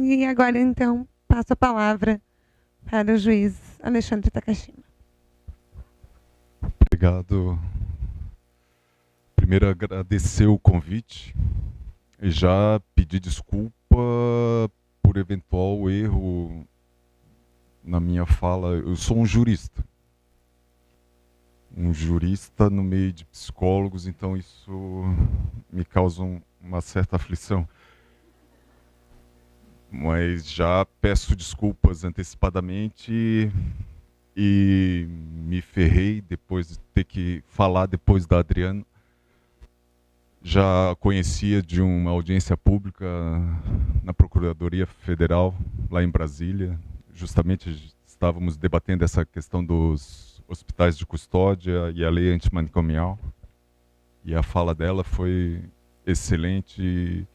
E agora, então, passo a palavra para o juiz Alexandre Takashima. Obrigado. Primeiro, agradecer o convite e já pedir desculpa por eventual erro na minha fala. Eu sou um jurista no meio de psicólogos, então isso me causa uma certa aflição. Mas já peço desculpas antecipadamente e me ferrei depois de ter que falar depois da Adriana. Já conhecia de uma audiência pública na Procuradoria Federal, lá em Brasília. Justamente estávamos debatendo essa questão dos hospitais de custódia e a lei antimanicomial. E a fala dela foi excelente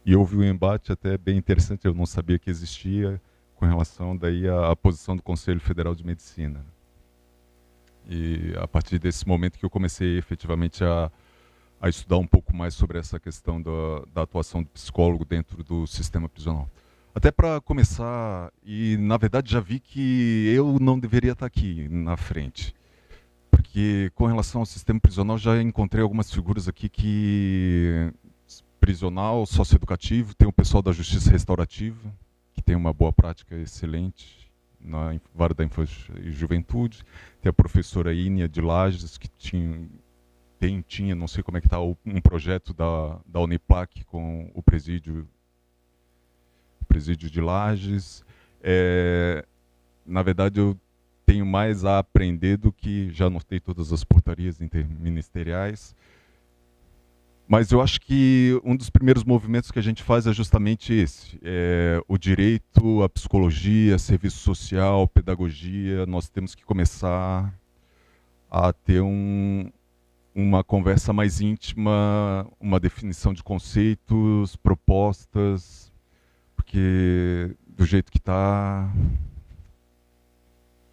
e houve um embate até bem interessante, eu não sabia que existia, com relação daí à posição do Conselho Federal de Medicina. E a partir desse momento que eu comecei efetivamente a estudar um pouco mais sobre essa questão da atuação do psicólogo dentro do sistema prisional. Até para começar, e na verdade já vi que eu não deveria estar aqui na frente, porque com relação ao sistema prisional já encontrei algumas figuras aqui que prisional, socioeducativo, tem o pessoal da justiça restaurativa, que tem uma boa prática excelente na vara da infância e juventude, tem a professora Ínia de Lages, que tinha, não sei como é que está, um projeto da Uniplac com o presídio de Lages. Na verdade, eu tenho mais a aprender do que já anotei todas as portarias interministeriais. Mas eu acho que um dos primeiros movimentos que a gente faz é justamente esse. O direito, a psicologia, serviço social, pedagogia. Nós temos que começar a ter uma conversa mais íntima, uma definição de conceitos, propostas, porque do jeito que está...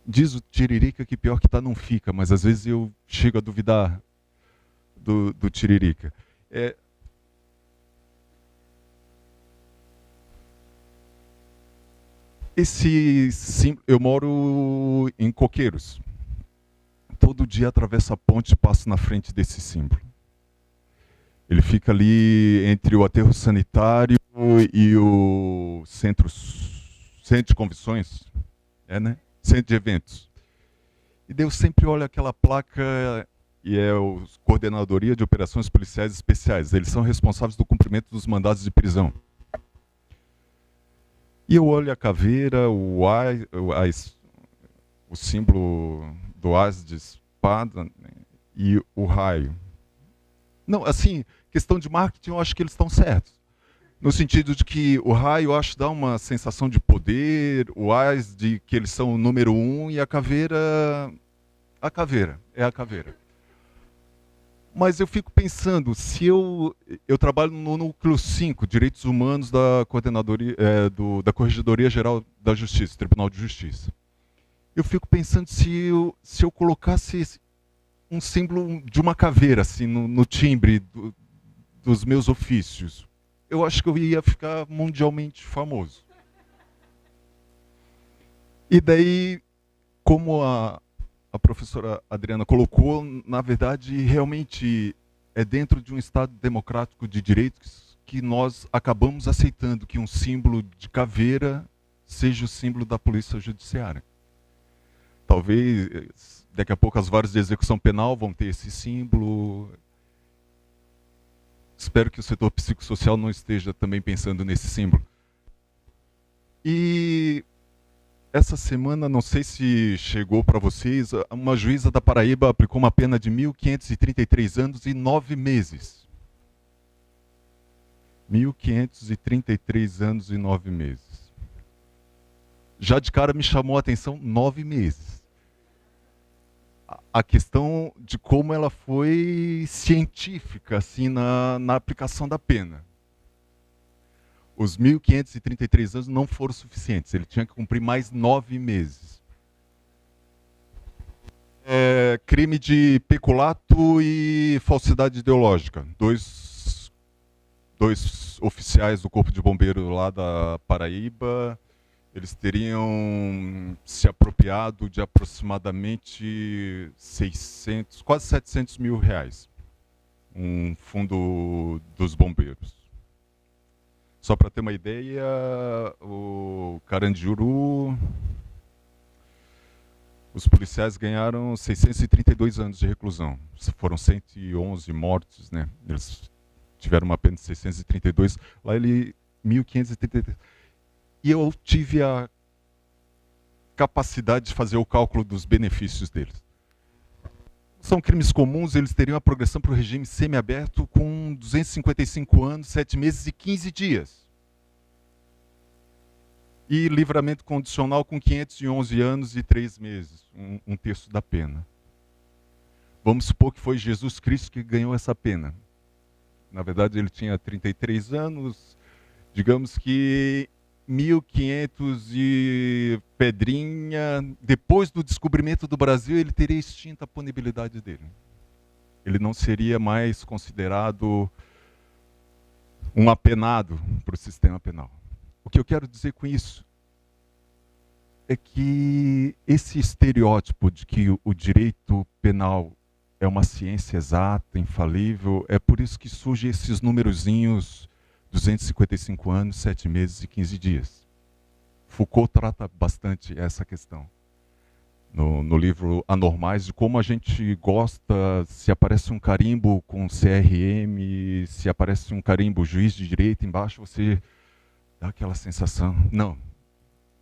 Diz o Tiririca que pior que está não fica, mas às vezes eu chego a duvidar do Tiririca. Eu moro em Coqueiros. Todo dia atravesso a ponte e passo na frente desse símbolo. Ele fica ali entre o aterro sanitário e o centro de convenções, né? Centro de eventos. E daí eu sempre olho aquela placa, e é a Coordenadoria de Operações Policiais Especiais. Eles são responsáveis do cumprimento dos mandados de prisão. E eu olho a caveira, o símbolo do as de espada, né, e o raio. Não, assim, questão de marketing, eu acho que eles estão certos. No sentido de que o raio, eu acho, dá uma sensação de poder, o as de que eles são o número 1 e a caveira é a caveira. Mas eu fico pensando, se eu trabalho no núcleo 5, Direitos Humanos da Coordenadoria, da Corregedoria Geral da Justiça, Tribunal de Justiça. Eu fico pensando se eu colocasse um símbolo de uma caveira assim, no timbre dos meus ofícios, eu acho que eu ia ficar mundialmente famoso. E daí, como a professora Adriana colocou, na verdade, realmente é dentro de um Estado democrático de direitos que nós acabamos aceitando que um símbolo de caveira seja o símbolo da polícia judiciária. Talvez, daqui a pouco, as varas de execução penal vão ter esse símbolo. Espero que o setor psicossocial não esteja também pensando nesse símbolo. E essa semana, não sei se chegou para vocês, uma juíza da Paraíba aplicou uma pena de 1.533 anos e 9 meses. 1.533 anos e 9 meses. Já de cara me chamou a atenção 9 meses. A questão de como ela foi científica assim, na aplicação da pena. Os 1.533 anos não foram suficientes, ele tinha que cumprir mais 9 meses. Crime de peculato e falsidade ideológica, dois 2 oficiais do Corpo de Bombeiro lá da Paraíba. Eles teriam se apropriado de aproximadamente 600, quase 700 mil reais. Um fundo dos bombeiros. Só para ter uma ideia, o Carandiru, os policiais ganharam 632 anos de reclusão. Foram 111 mortos, né? Eles tiveram uma pena de 632. Lá ele 1533. E eu tive a capacidade de fazer o cálculo dos benefícios deles. São crimes comuns, eles teriam a progressão para o regime semiaberto com 255 anos, 7 meses e 15 dias. E livramento condicional com 511 anos e 3 meses, um terço da pena. Vamos supor que foi Jesus Cristo que ganhou essa pena. Na verdade, ele tinha 33 anos, digamos que 1500 e pedrinha, depois do descobrimento do Brasil, ele teria extinto a punibilidade dele. Ele não seria mais considerado um apenado para o sistema penal. O que eu quero dizer com isso é que esse estereótipo de que o direito penal é uma ciência exata, infalível, é por isso que surgem esses numerozinhos, 255 anos, 7 meses e 15 dias. Foucault trata bastante essa questão. No livro Anormais, de como a gente gosta, se aparece um carimbo com CRM, se aparece um carimbo juiz de direito embaixo, você dá aquela sensação, não,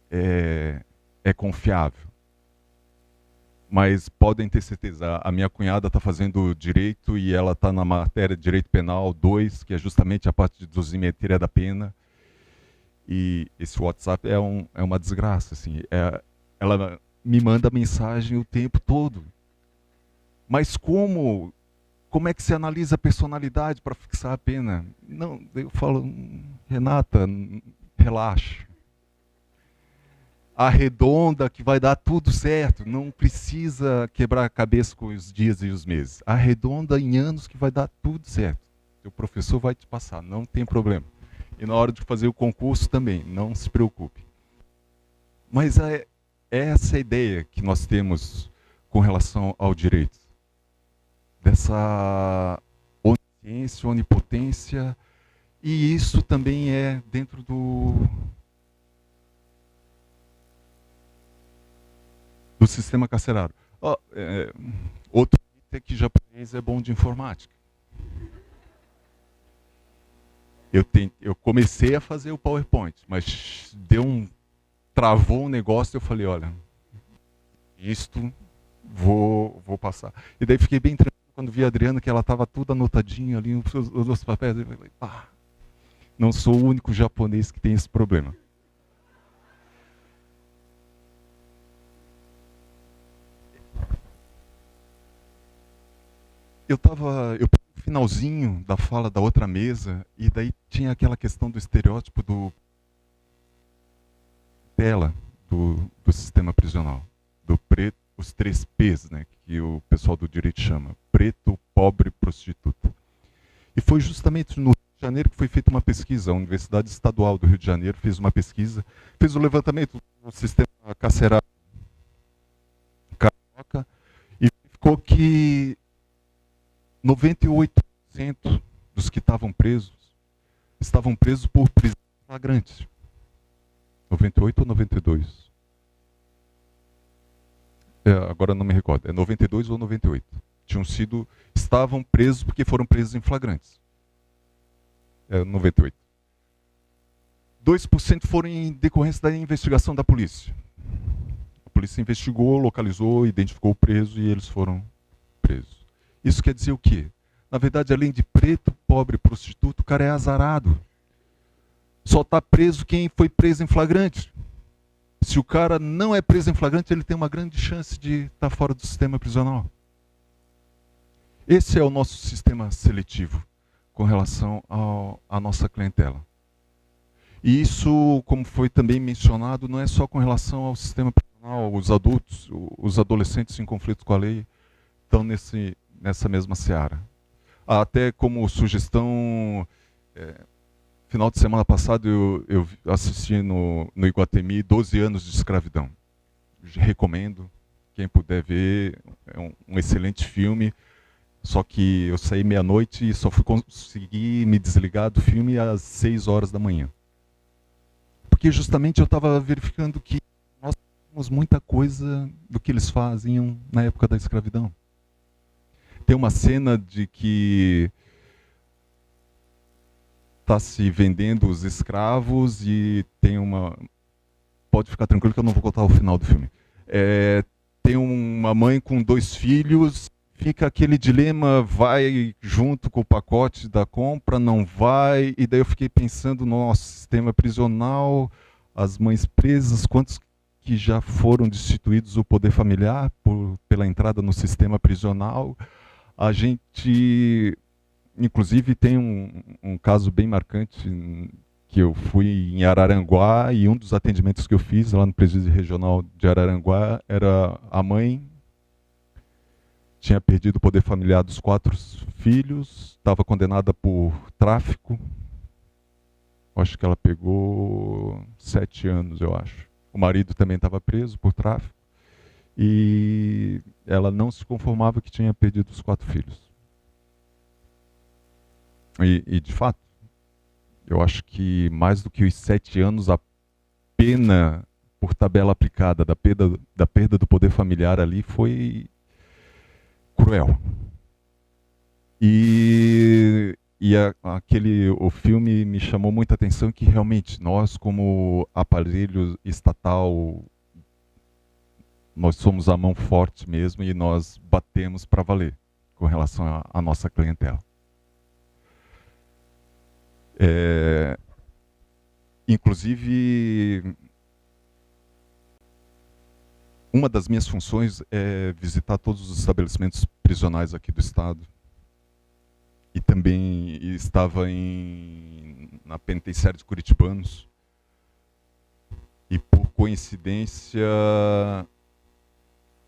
é confiável. Mas podem ter certeza, a minha cunhada está fazendo direito e ela está na matéria de direito penal 2, que é justamente a parte de dosimetria da pena. E esse WhatsApp é uma desgraça. Assim. Ela me manda mensagem o tempo todo. Mas como é que se analisa a personalidade para fixar a pena? Não, eu falo, Renata, relaxa. Arredonda que vai dar tudo certo, não precisa quebrar a cabeça com os dias e os meses. Arredonda em anos que vai dar tudo certo. O professor vai te passar, não tem problema. E na hora de fazer o concurso também, não se preocupe. Mas é essa ideia que nós temos com relação ao direito. Dessa onisciência, onipotência, e isso também é dentro do sistema carcerário. Outro é que japonês é bom de informática. Eu comecei a fazer o PowerPoint, mas travou um negócio e eu falei, olha, isto vou passar. E daí fiquei bem tranquilo quando vi a Adriana, que ela estava tudo anotadinho ali, os papéis. Eu falei, não sou o único japonês que tem esse problema. Eu no finalzinho da fala da outra mesa, e daí tinha aquela questão do estereótipo do sistema prisional, do preto, os 3 P's, né, que o pessoal do direito chama, preto, pobre, prostituta. E foi justamente no Rio de Janeiro que foi feita uma pesquisa, a Universidade Estadual do Rio de Janeiro fez uma pesquisa, fez o levantamento do sistema carcerário carioca, e ficou que 98% dos que estavam presos por prisão flagrante. 98 ou 92? Agora não me recordo. É 92 ou 98. Estavam presos porque foram presos em flagrantes. 98. 2% foram em decorrência da investigação da polícia. A polícia investigou, localizou, identificou o preso e eles foram presos. Isso quer dizer o quê? Na verdade, além de preto, pobre, prostituto, o cara é azarado. Só está preso quem foi preso em flagrante. Se o cara não é preso em flagrante, ele tem uma grande chance de estar fora do sistema prisional. Esse é o nosso sistema seletivo com relação à nossa clientela. E isso, como foi também mencionado, não é só com relação ao sistema prisional. Os adultos, os adolescentes em conflito com a lei estão nessa mesma seara. Até como sugestão, final de semana passado eu assisti no Iguatemi 12 anos de escravidão. Recomendo, quem puder ver, é um excelente filme. Só que eu saí meia-noite e só fui conseguir me desligar do filme às 6 horas da manhã. Porque justamente eu estava verificando que nós temos muita coisa do que eles faziam na época da escravidão. Tem uma cena de que está se vendendo os escravos e tem uma... Pode ficar tranquilo que eu não vou contar o final do filme. Tem uma mãe com 2 filhos, fica aquele dilema, vai junto com o pacote da compra, não vai, e daí eu fiquei pensando no nosso sistema prisional, as mães presas, quantos que já foram destituídos do poder familiar pela entrada no sistema prisional. A gente, inclusive, tem um caso bem marcante, que eu fui em Araranguá e um dos atendimentos que eu fiz lá no Presídio Regional de Araranguá era a mãe, tinha perdido o poder familiar dos 4 filhos, estava condenada por tráfico, acho que ela pegou 7 anos, eu acho. O marido também estava preso por tráfico e ela não se conformava que tinha perdido os 4 filhos. E de fato, eu acho que mais do que os 7 anos, a pena por tabela aplicada da perda do poder familiar ali foi cruel. O filme me chamou muita atenção que realmente nós, como aparelho estatal, nós somos a mão forte mesmo e nós batemos para valer com relação à nossa clientela. Inclusive, uma das minhas funções é visitar todos os estabelecimentos prisionais aqui do estado. E também estava na penitenciária de Curitibanos. E por coincidência,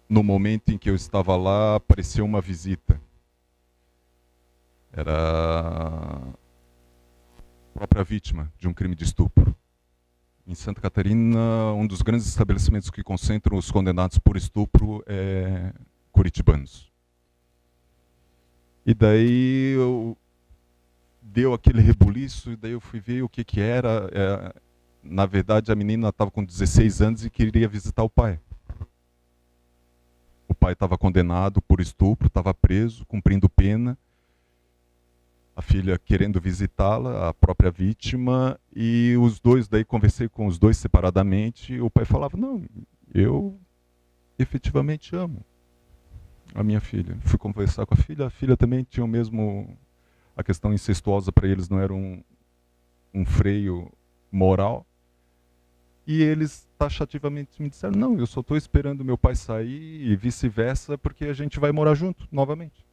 no momento em que eu estava lá, apareceu uma visita. Era a própria vítima de um crime de estupro. Em Santa Catarina, um dos grandes estabelecimentos que concentram os condenados por estupro é Curitibanos. E daí deu aquele rebuliço, e daí eu fui ver o que era. Na verdade, a menina estava com 16 anos e queria visitar o pai. O pai estava condenado por estupro, estava preso, cumprindo pena. A filha querendo visitá-la, a própria vítima, e os dois, daí conversei com os dois separadamente, e o pai falava, não, eu efetivamente amo a minha filha. Fui conversar com a filha também tinha o mesmo, a questão incestuosa para eles não era um freio moral, e eles taxativamente me disseram, não, eu só estou esperando meu pai sair e vice-versa, porque a gente vai morar junto novamente.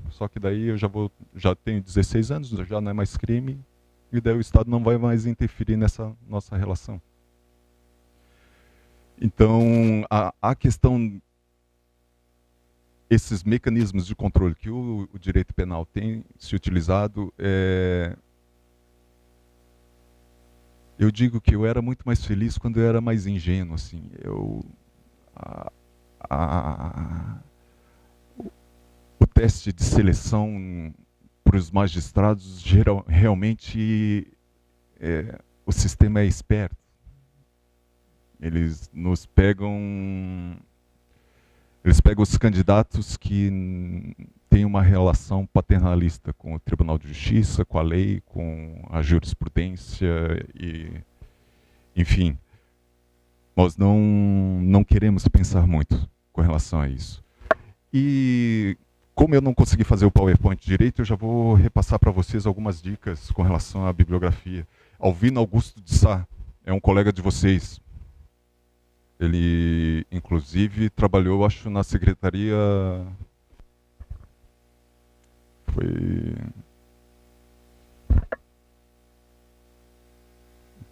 Só que daí eu já tenho 16 anos, já não é mais crime, e daí o Estado não vai mais interferir nessa nossa relação. Então, a questão, esses mecanismos de controle que o direito penal tem se utilizado, eu digo que eu era muito mais feliz quando eu era mais ingênuo, assim. O teste de seleção para os magistrados, realmente, o sistema é esperto. Eles pegam os candidatos que têm uma relação paternalista com o Tribunal de Justiça, com a lei, com a jurisprudência, enfim. Nós não queremos pensar muito com relação a isso. E como eu não consegui fazer o PowerPoint direito, eu já vou repassar para vocês algumas dicas com relação à bibliografia. Alvino Augusto de Sá é um colega de vocês. Ele, inclusive, trabalhou, acho, na secretaria...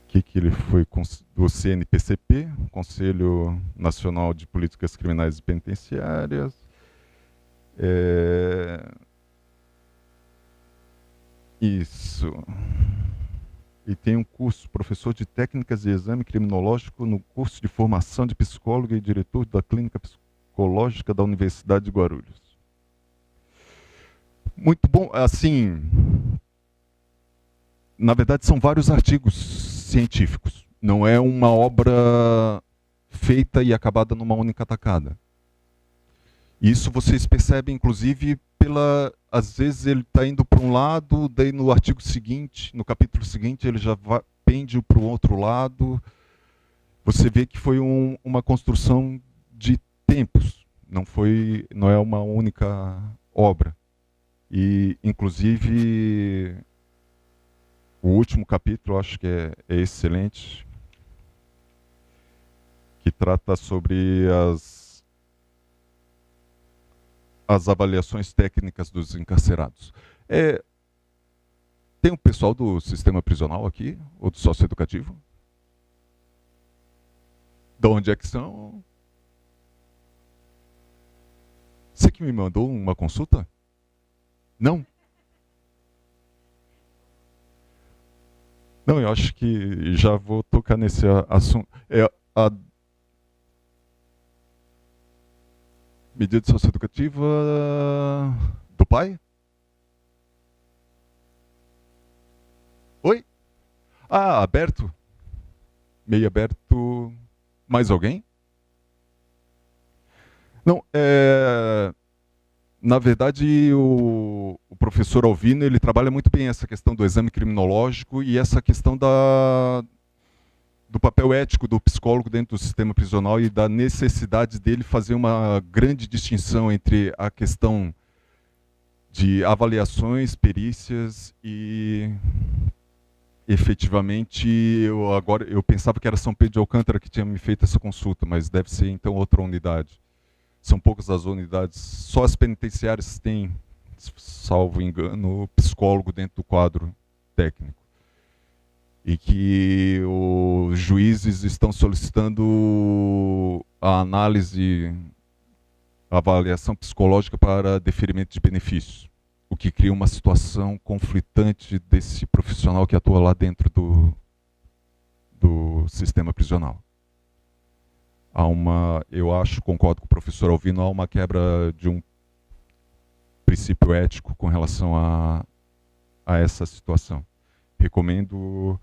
que ele foi do CNPCP, Conselho Nacional de Políticas Criminais e Penitenciárias. Isso. e tem um curso, professor de técnicas de exame criminológico no curso de formação de psicólogo e diretor da clínica psicológica da Universidade de Guarulhos. Muito bom, assim, na verdade são vários artigos científicos, não é uma obra feita e acabada numa única tacada. Isso vocês percebem, inclusive, às vezes ele está indo para um lado, daí no artigo seguinte, no capítulo seguinte, ele já pende para o outro lado. Você vê que foi uma construção de tempos, não é uma única obra. E, inclusive, o último capítulo, eu acho que é excelente, que trata sobre as avaliações técnicas dos encarcerados. Tem um pessoal do sistema prisional aqui, ou do socioeducativo? De onde é que são? Você que me mandou uma consulta? Não? Não, eu acho que já vou tocar nesse assunto. A medida socioeducativa do pai? Oi? Ah, aberto? Meio aberto. Mais alguém? Não, na verdade, o professor Alvino, ele trabalha muito bem essa questão do exame criminológico e essa questão do papel ético do psicólogo dentro do sistema prisional e da necessidade dele fazer uma grande distinção entre a questão de avaliações, perícias e efetivamente eu pensava que era São Pedro de Alcântara que tinha me feito essa consulta, mas deve ser então outra unidade. São poucas as unidades, só as penitenciárias têm, salvo engano, psicólogo dentro do quadro técnico. E que os juízes estão solicitando a análise, a avaliação psicológica para deferimento de benefícios, o que cria uma situação conflitante desse profissional que atua lá dentro do sistema prisional. Eu acho, concordo com o professor Alvino, há uma quebra de um princípio ético com relação a essa situação. Recomendo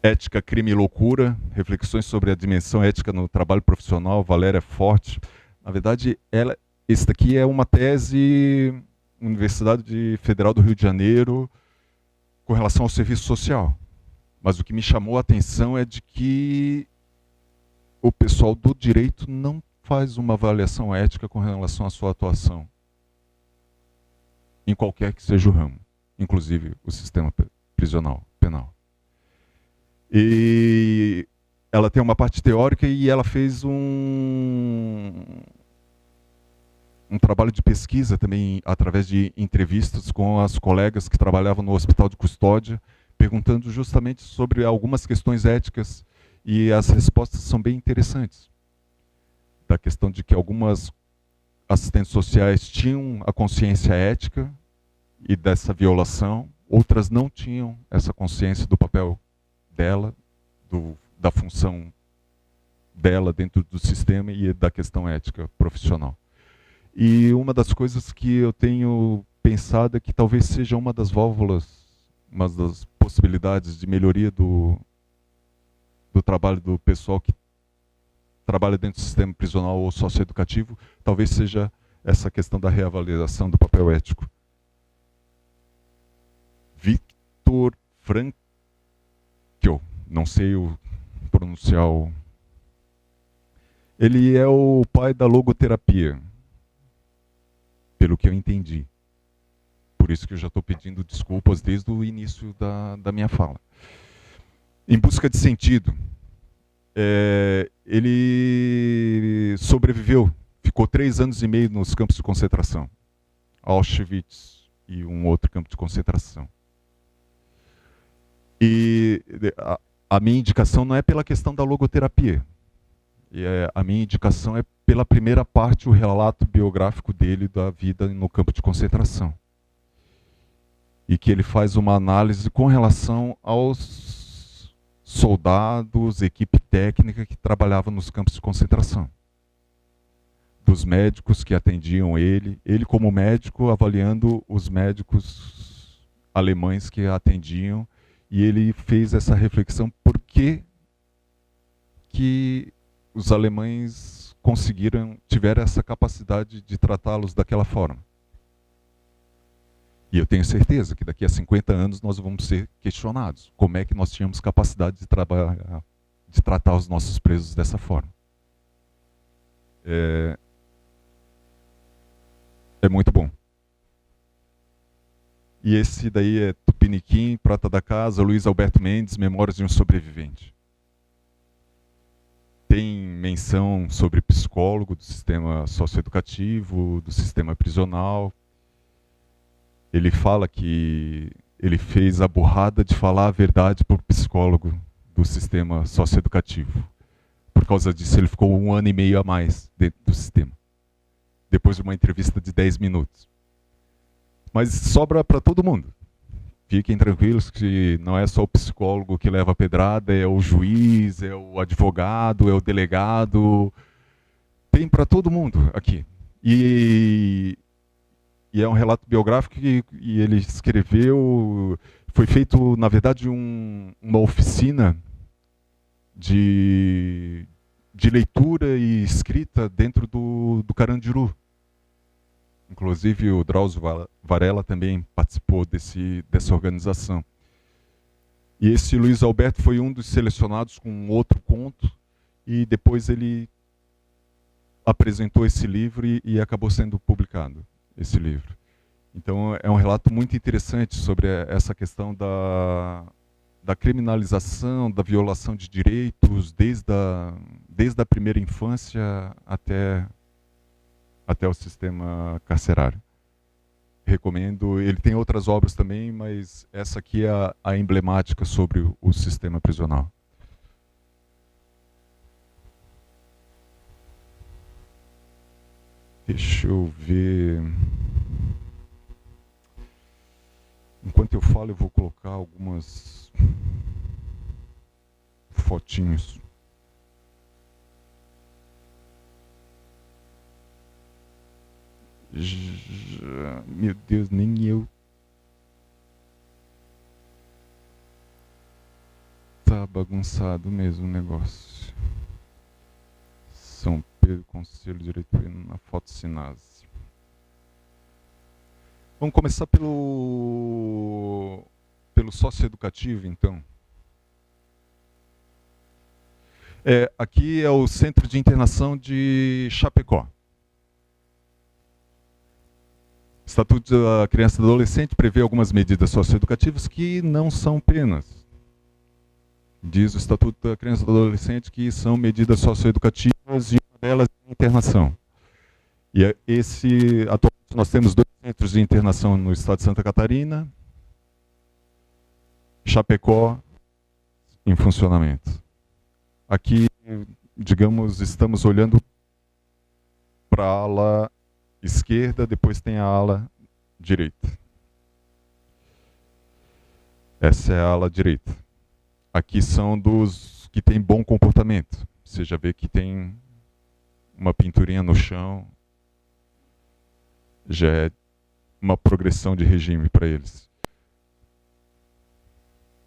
Ética, Crime e Loucura, reflexões sobre a dimensão ética no trabalho profissional, Valéria Forte. Na verdade, esse daqui é uma tese Universidade Federal do Rio de Janeiro com relação ao serviço social. Mas o que me chamou a atenção é de que o pessoal do direito não faz uma avaliação ética com relação à sua atuação, em qualquer que seja o ramo, inclusive o sistema prisional, penal. E ela tem uma parte teórica e ela fez um trabalho de pesquisa também, através de entrevistas com as colegas que trabalhavam no hospital de custódia, perguntando justamente sobre algumas questões éticas, e as respostas são bem interessantes. Da questão de que algumas assistentes sociais tinham a consciência ética e dessa violação, outras não tinham essa consciência do papel dela, da função dela dentro do sistema e da questão ética profissional. E uma das coisas que eu tenho pensado é que talvez seja uma das válvulas, uma das possibilidades de melhoria do trabalho do pessoal que trabalha dentro do sistema prisional ou socioeducativo, talvez seja essa questão da reavaliação do papel ético. Victor Frankl, não sei pronunciar ele é o pai da logoterapia, pelo que eu entendi. Por isso que eu já estou pedindo desculpas desde o início da minha fala. Em busca de sentido, ele sobreviveu, ficou 3 anos e meio nos campos de concentração, Auschwitz e um outro campo de concentração. E a minha indicação não é pela questão da logoterapia, a minha indicação é pela primeira parte, o relato biográfico dele da vida no campo de concentração. e que ele faz uma análise com relação aos soldados, equipe técnica que trabalhava nos campos de concentração, dos médicos que atendiam ele como médico avaliando os médicos alemães que atendiam, e ele fez essa reflexão por que os alemães tiveram essa capacidade de tratá-los daquela forma. E eu tenho certeza que daqui a 50 anos nós vamos ser questionados. Como é que nós tínhamos capacidade de tratar os nossos presos dessa forma? É muito bom. E esse daí é Tupiniquim, Prata da Casa, Luiz Alberto Mendes, Memórias de um Sobrevivente. Tem menção sobre psicólogo do sistema socioeducativo, do sistema prisional. Ele fala que ele fez a burrada de falar a verdade para o psicólogo do sistema socioeducativo. Por causa disso, ele ficou 1 ano e meio a mais dentro do sistema, depois de uma entrevista de 10 minutos. Mas sobra para todo mundo. Fiquem tranquilos que não é só o psicólogo que leva a pedrada, é o juiz, é o advogado, é o delegado. Tem para todo mundo aqui. E é um relato biográfico que ele escreveu. Foi feito, na verdade, uma oficina de leitura e escrita dentro do Carandiru. Inclusive o Drauzio Varela também participou dessa organização. E esse Luiz Alberto foi um dos selecionados com um outro conto, e depois ele apresentou esse livro e acabou sendo publicado, esse livro. Então é um relato muito interessante sobre essa questão da criminalização, da violação de direitos, desde a primeira infância até o sistema carcerário. Recomendo. Ele tem outras obras também, mas essa aqui é a emblemática sobre o sistema prisional. Deixa eu ver. Enquanto eu falo, eu vou colocar algumas fotinhos. Meu Deus, nem eu. Tá bagunçado mesmo o negócio. São Pedro, Conselho Diretor na Fotossinase. Vamos começar pelo socioeducativo, então. Aqui é o Centro de Internação de Chapecó. O Estatuto da Criança e do Adolescente prevê algumas medidas socioeducativas que não são penas. Diz o Estatuto da Criança e do Adolescente que são medidas socioeducativas e uma delas é a internação. E atualmente nós temos 2 centros de internação no estado de Santa Catarina, Chapecó em funcionamento. Aqui, digamos, estamos olhando para a ala esquerda, depois tem a ala direita. Essa é a ala direita. Aqui são dos que têm bom comportamento. Você já vê que tem uma pinturinha no chão. Já é uma progressão de regime para eles.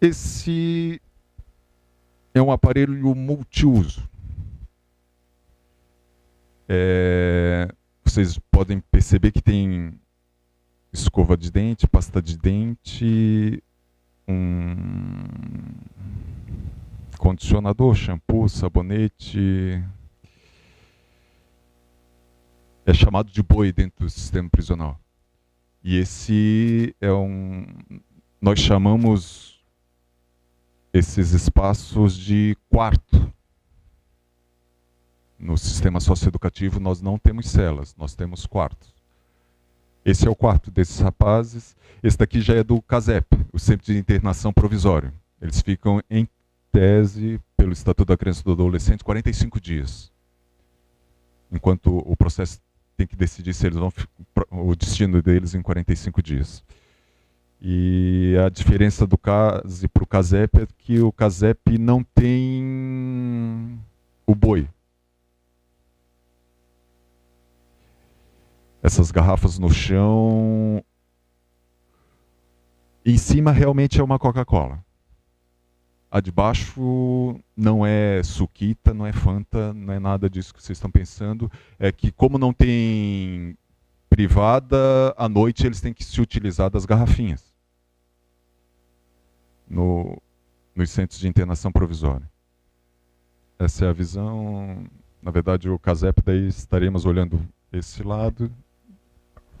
Esse é um aparelho multiuso. Vocês podem perceber que tem escova de dente, pasta de dente, um condicionador, shampoo, sabonete. É chamado de boi dentro do sistema prisional. E esse é nós chamamos esses espaços de quarto. No sistema socioeducativo nós não temos celas, nós temos quartos. Esse é o quarto desses rapazes. Esse daqui já é do CASEP, o Centro de Internação Provisório. Eles ficam, em tese, pelo Estatuto da Criança e do Adolescente, 45 dias. Enquanto o processo tem que decidir se eles vão o destino deles em 45 dias. E a diferença do CASE para o CASEP é que o CASEP não tem o boi. Essas garrafas no chão. Em cima realmente é uma Coca-Cola. A de baixo não é Suquita, não é Fanta, não é nada disso que vocês estão pensando. É que como não tem privada, à noite eles têm que se utilizar das garrafinhas. Nos centros de internação provisória. Essa é a visão. Na verdade, o CASEP, daí estaremos olhando esse lado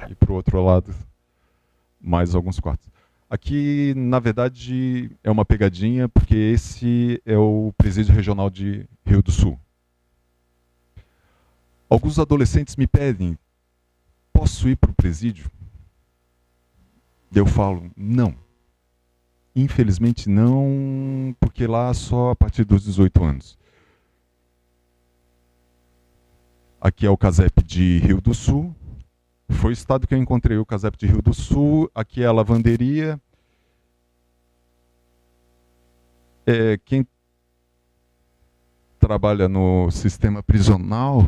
e para o outro lado mais alguns quartos. Aqui, na verdade, é uma pegadinha, porque esse é o presídio regional de Rio do Sul. Alguns adolescentes me pedem, posso ir para o presídio? Eu falo, não. Infelizmente não, porque lá só a partir dos 18 anos. Aqui é o CASEP de Rio do Sul. Foi o estado que eu encontrei o CASEP de Rio do Sul. Aqui é a lavanderia. Quem trabalha no sistema prisional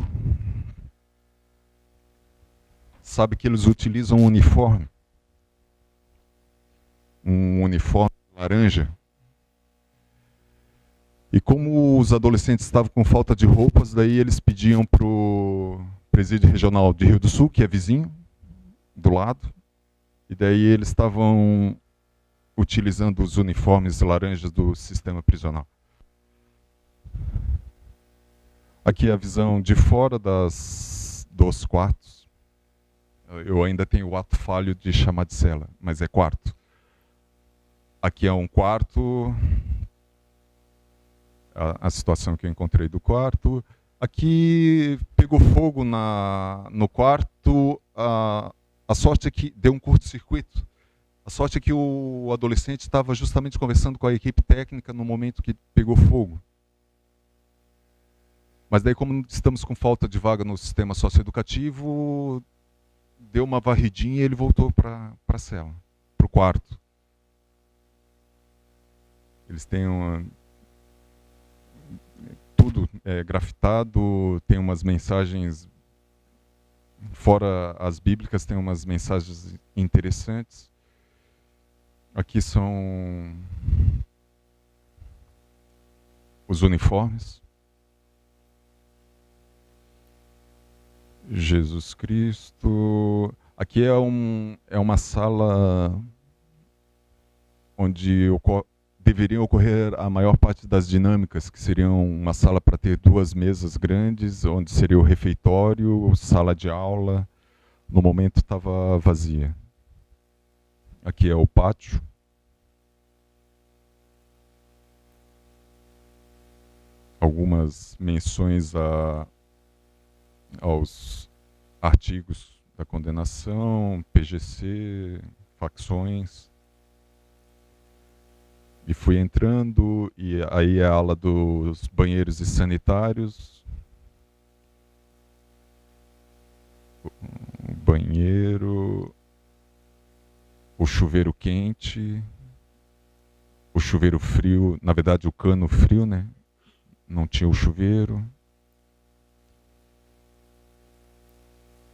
sabe que eles utilizam um uniforme. Um uniforme laranja. E como os adolescentes estavam com falta de roupas, daí eles pediam para o presídio regional de Rio do Sul, que é vizinho, do lado, e daí eles estavam utilizando os uniformes laranjas do sistema prisional. Aqui é a visão de fora dos quartos. Eu ainda tenho o ato falho de chamar de cela, mas é quarto. Aqui é um quarto, a situação que eu encontrei do quarto. Aqui pegou fogo no quarto, a sorte é que deu um curto-circuito. A sorte é que o adolescente estava justamente conversando com a equipe técnica no momento que pegou fogo. Mas daí, como estamos com falta de vaga no sistema socioeducativo, deu uma varridinha e ele voltou para a cela, para o quarto. Eles têm tudo grafitado, tem umas mensagens, fora as bíblicas, tem umas mensagens interessantes. Aqui são os uniformes. Jesus Cristo. Aqui é uma sala onde deveriam ocorrer a maior parte das dinâmicas, que seriam uma sala para ter 2 mesas grandes, onde seria o refeitório, sala de aula. No momento estava vazia. Aqui é o pátio. Algumas menções aos artigos da condenação, PGC, facções. E fui entrando, e aí é a ala dos banheiros e sanitários. O banheiro, o chuveiro quente, o chuveiro frio, na verdade o cano frio, né? Não tinha o chuveiro.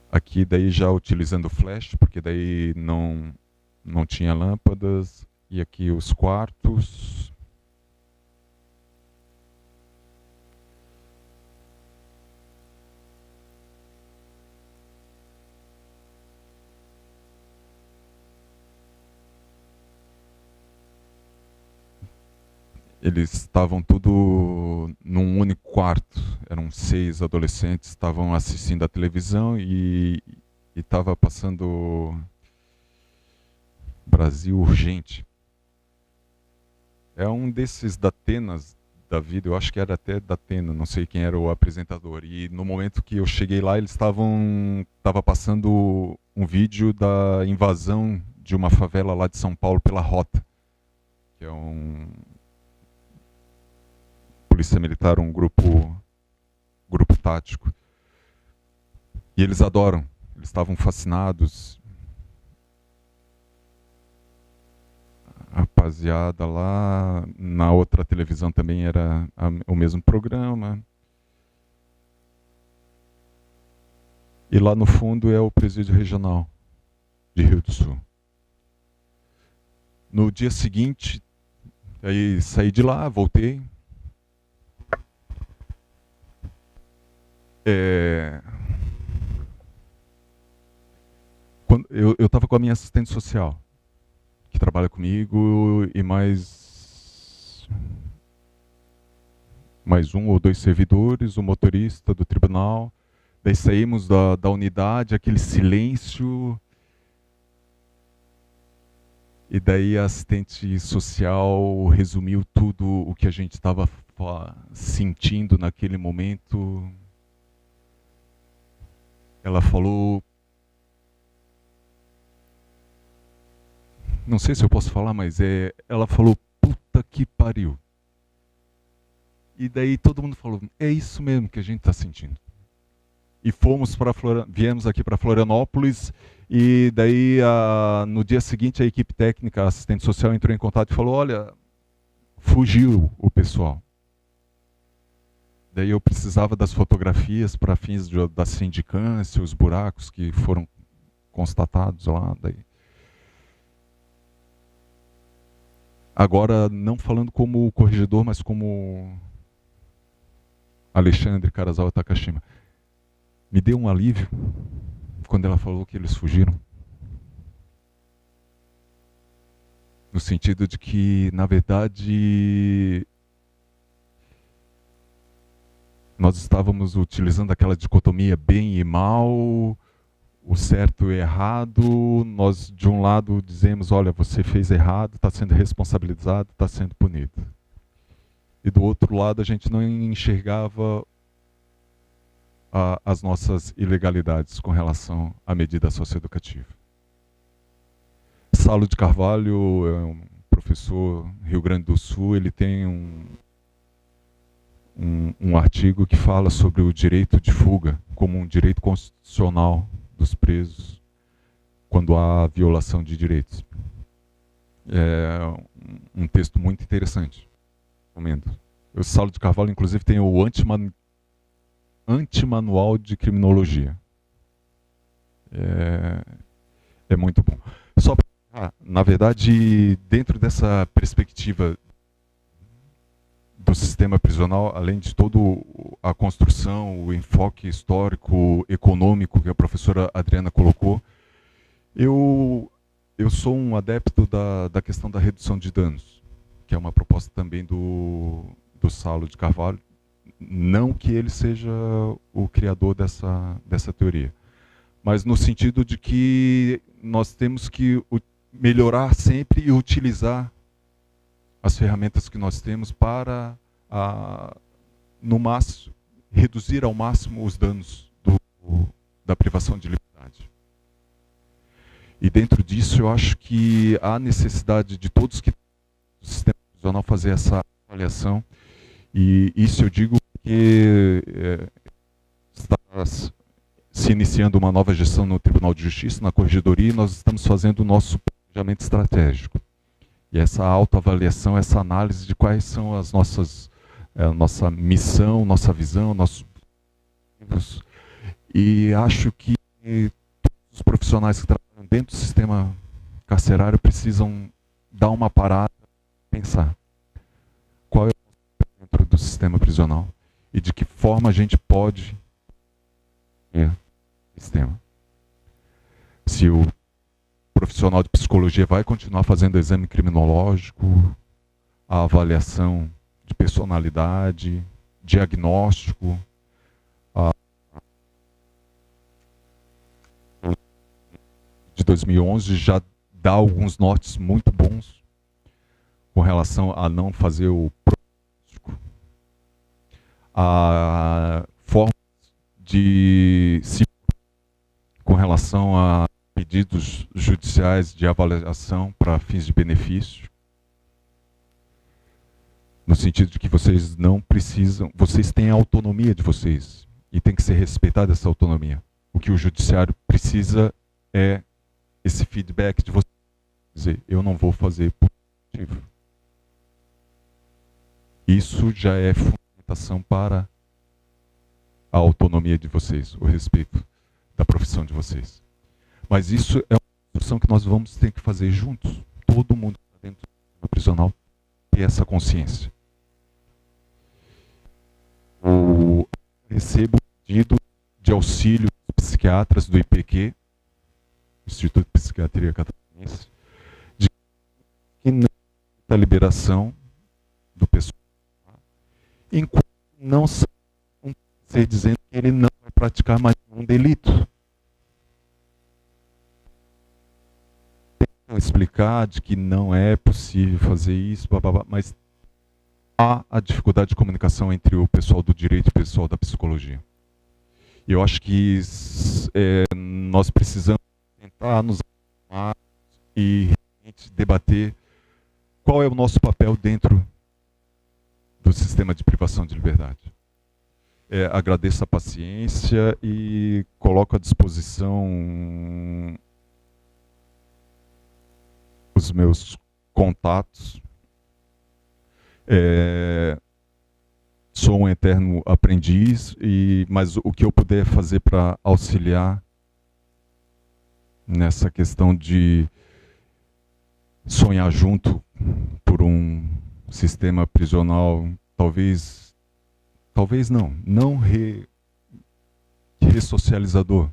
Aqui daí já utilizando flash, porque daí não tinha lâmpadas. E aqui os quartos. Eles estavam tudo num único quarto. Eram 6 adolescentes, estavam assistindo a televisão e estava passando Brasil Urgente. É um desses Datenas da vida, eu acho que era até Datena, não sei quem era o apresentador. E no momento que eu cheguei lá, eles estava passando um vídeo da invasão de uma favela lá de São Paulo pela Rota, que é polícia militar, um grupo tático. E eles adoram, eles estavam fascinados. rapaziada lá, na outra televisão também era o mesmo programa. E lá no fundo é o presídio regional de Rio do Sul. No dia seguinte, aí saí de lá, voltei. Eu estava com a minha assistente social, que trabalha comigo, e mais um ou dois servidores, o motorista do tribunal. Daí saímos da unidade, aquele silêncio. E daí a assistente social resumiu tudo o que a gente estava sentindo naquele momento. Ela falou... Não sei se eu posso falar, mas ela falou, puta que pariu. E daí todo mundo falou, é isso mesmo que a gente está sentindo. E viemos aqui para Florianópolis, e daí no dia seguinte a equipe técnica, a assistente social, entrou em contato e falou, olha, fugiu o pessoal. Daí eu precisava das fotografias para fins da sindicância, os buracos que foram constatados lá. Daí. Agora, não falando como corregedor, mas como Alexandre Karazawa Takashima. Me deu um alívio quando ela falou que eles fugiram. No sentido de que, na verdade, nós estávamos utilizando aquela dicotomia bem e mal, o certo e errado. Nós, de um lado, dizemos, olha, você fez errado, está sendo responsabilizado, está sendo punido. E do outro lado, a gente não enxergava as nossas ilegalidades com relação à medida socioeducativa. Saulo de Carvalho é um professor Rio Grande do Sul, ele tem um artigo que fala sobre o direito de fuga como um direito constitucional dos presos quando há violação de direitos. É um texto muito interessante. Recomendo. O Saulo de Carvalho, inclusive, tem o Antimanual de Criminologia. É muito bom. Na verdade, dentro dessa perspectiva do sistema prisional, além de toda a construção, o enfoque histórico, econômico que a professora Adriana colocou, eu sou um adepto da questão da redução de danos, que é uma proposta também do Saulo de Carvalho. Não que ele seja o criador dessa teoria, mas no sentido de que nós temos que melhorar sempre e utilizar as ferramentas que nós temos para, no máximo, reduzir ao máximo os danos da privação de liberdade. E dentro disso eu acho que há necessidade de todos que o sistema prisional fazer essa avaliação, e isso eu digo porque está se iniciando uma nova gestão no Tribunal de Justiça, na Corregedoria, e nós estamos fazendo o nosso planejamento estratégico. E essa autoavaliação, essa análise de quais são as nossa missão, nossa visão, nossos objetivos. E acho que todos os profissionais que trabalham dentro do sistema carcerário precisam dar uma parada e pensar qual é o dentro do sistema prisional e de que forma a gente pode o sistema. Se o profissional de psicologia vai continuar fazendo exame criminológico, a avaliação de personalidade, diagnóstico, de 2011 já dá alguns nortes muito bons com relação a não fazer o prognóstico, a forma de se com relação a pedidos judiciais de avaliação para fins de benefício, no sentido de que vocês não precisam, vocês têm a autonomia de vocês e tem que ser respeitada essa autonomia. O que o judiciário precisa é esse feedback de vocês, dizer, eu não vou fazer Isso já é fundamentação para a autonomia de vocês, o respeito da profissão de vocês. Mas isso é uma construção que nós vamos ter que fazer juntos. Todo mundo que está dentro do prisional ter essa consciência. Eu recebo pedido de auxílio dos psiquiatras do IPQ, Instituto de Psiquiatria Catarinense, de que não a liberação do pessoal, enquanto não sai um parecer dizendo que ele não vai praticar mais um delito. Tentam explicar de que não é possível fazer isso, mas há a dificuldade de comunicação entre o pessoal do direito e o pessoal da psicologia. E eu acho que nós precisamos tentar nos arrumar e realmente debater qual é o nosso papel dentro do sistema de privação de liberdade. Agradeço a paciência e coloco à disposição os meus contatos. Sou um eterno aprendiz, mas o que eu puder fazer para auxiliar nessa questão de sonhar junto por um sistema prisional, talvez não ressocializador,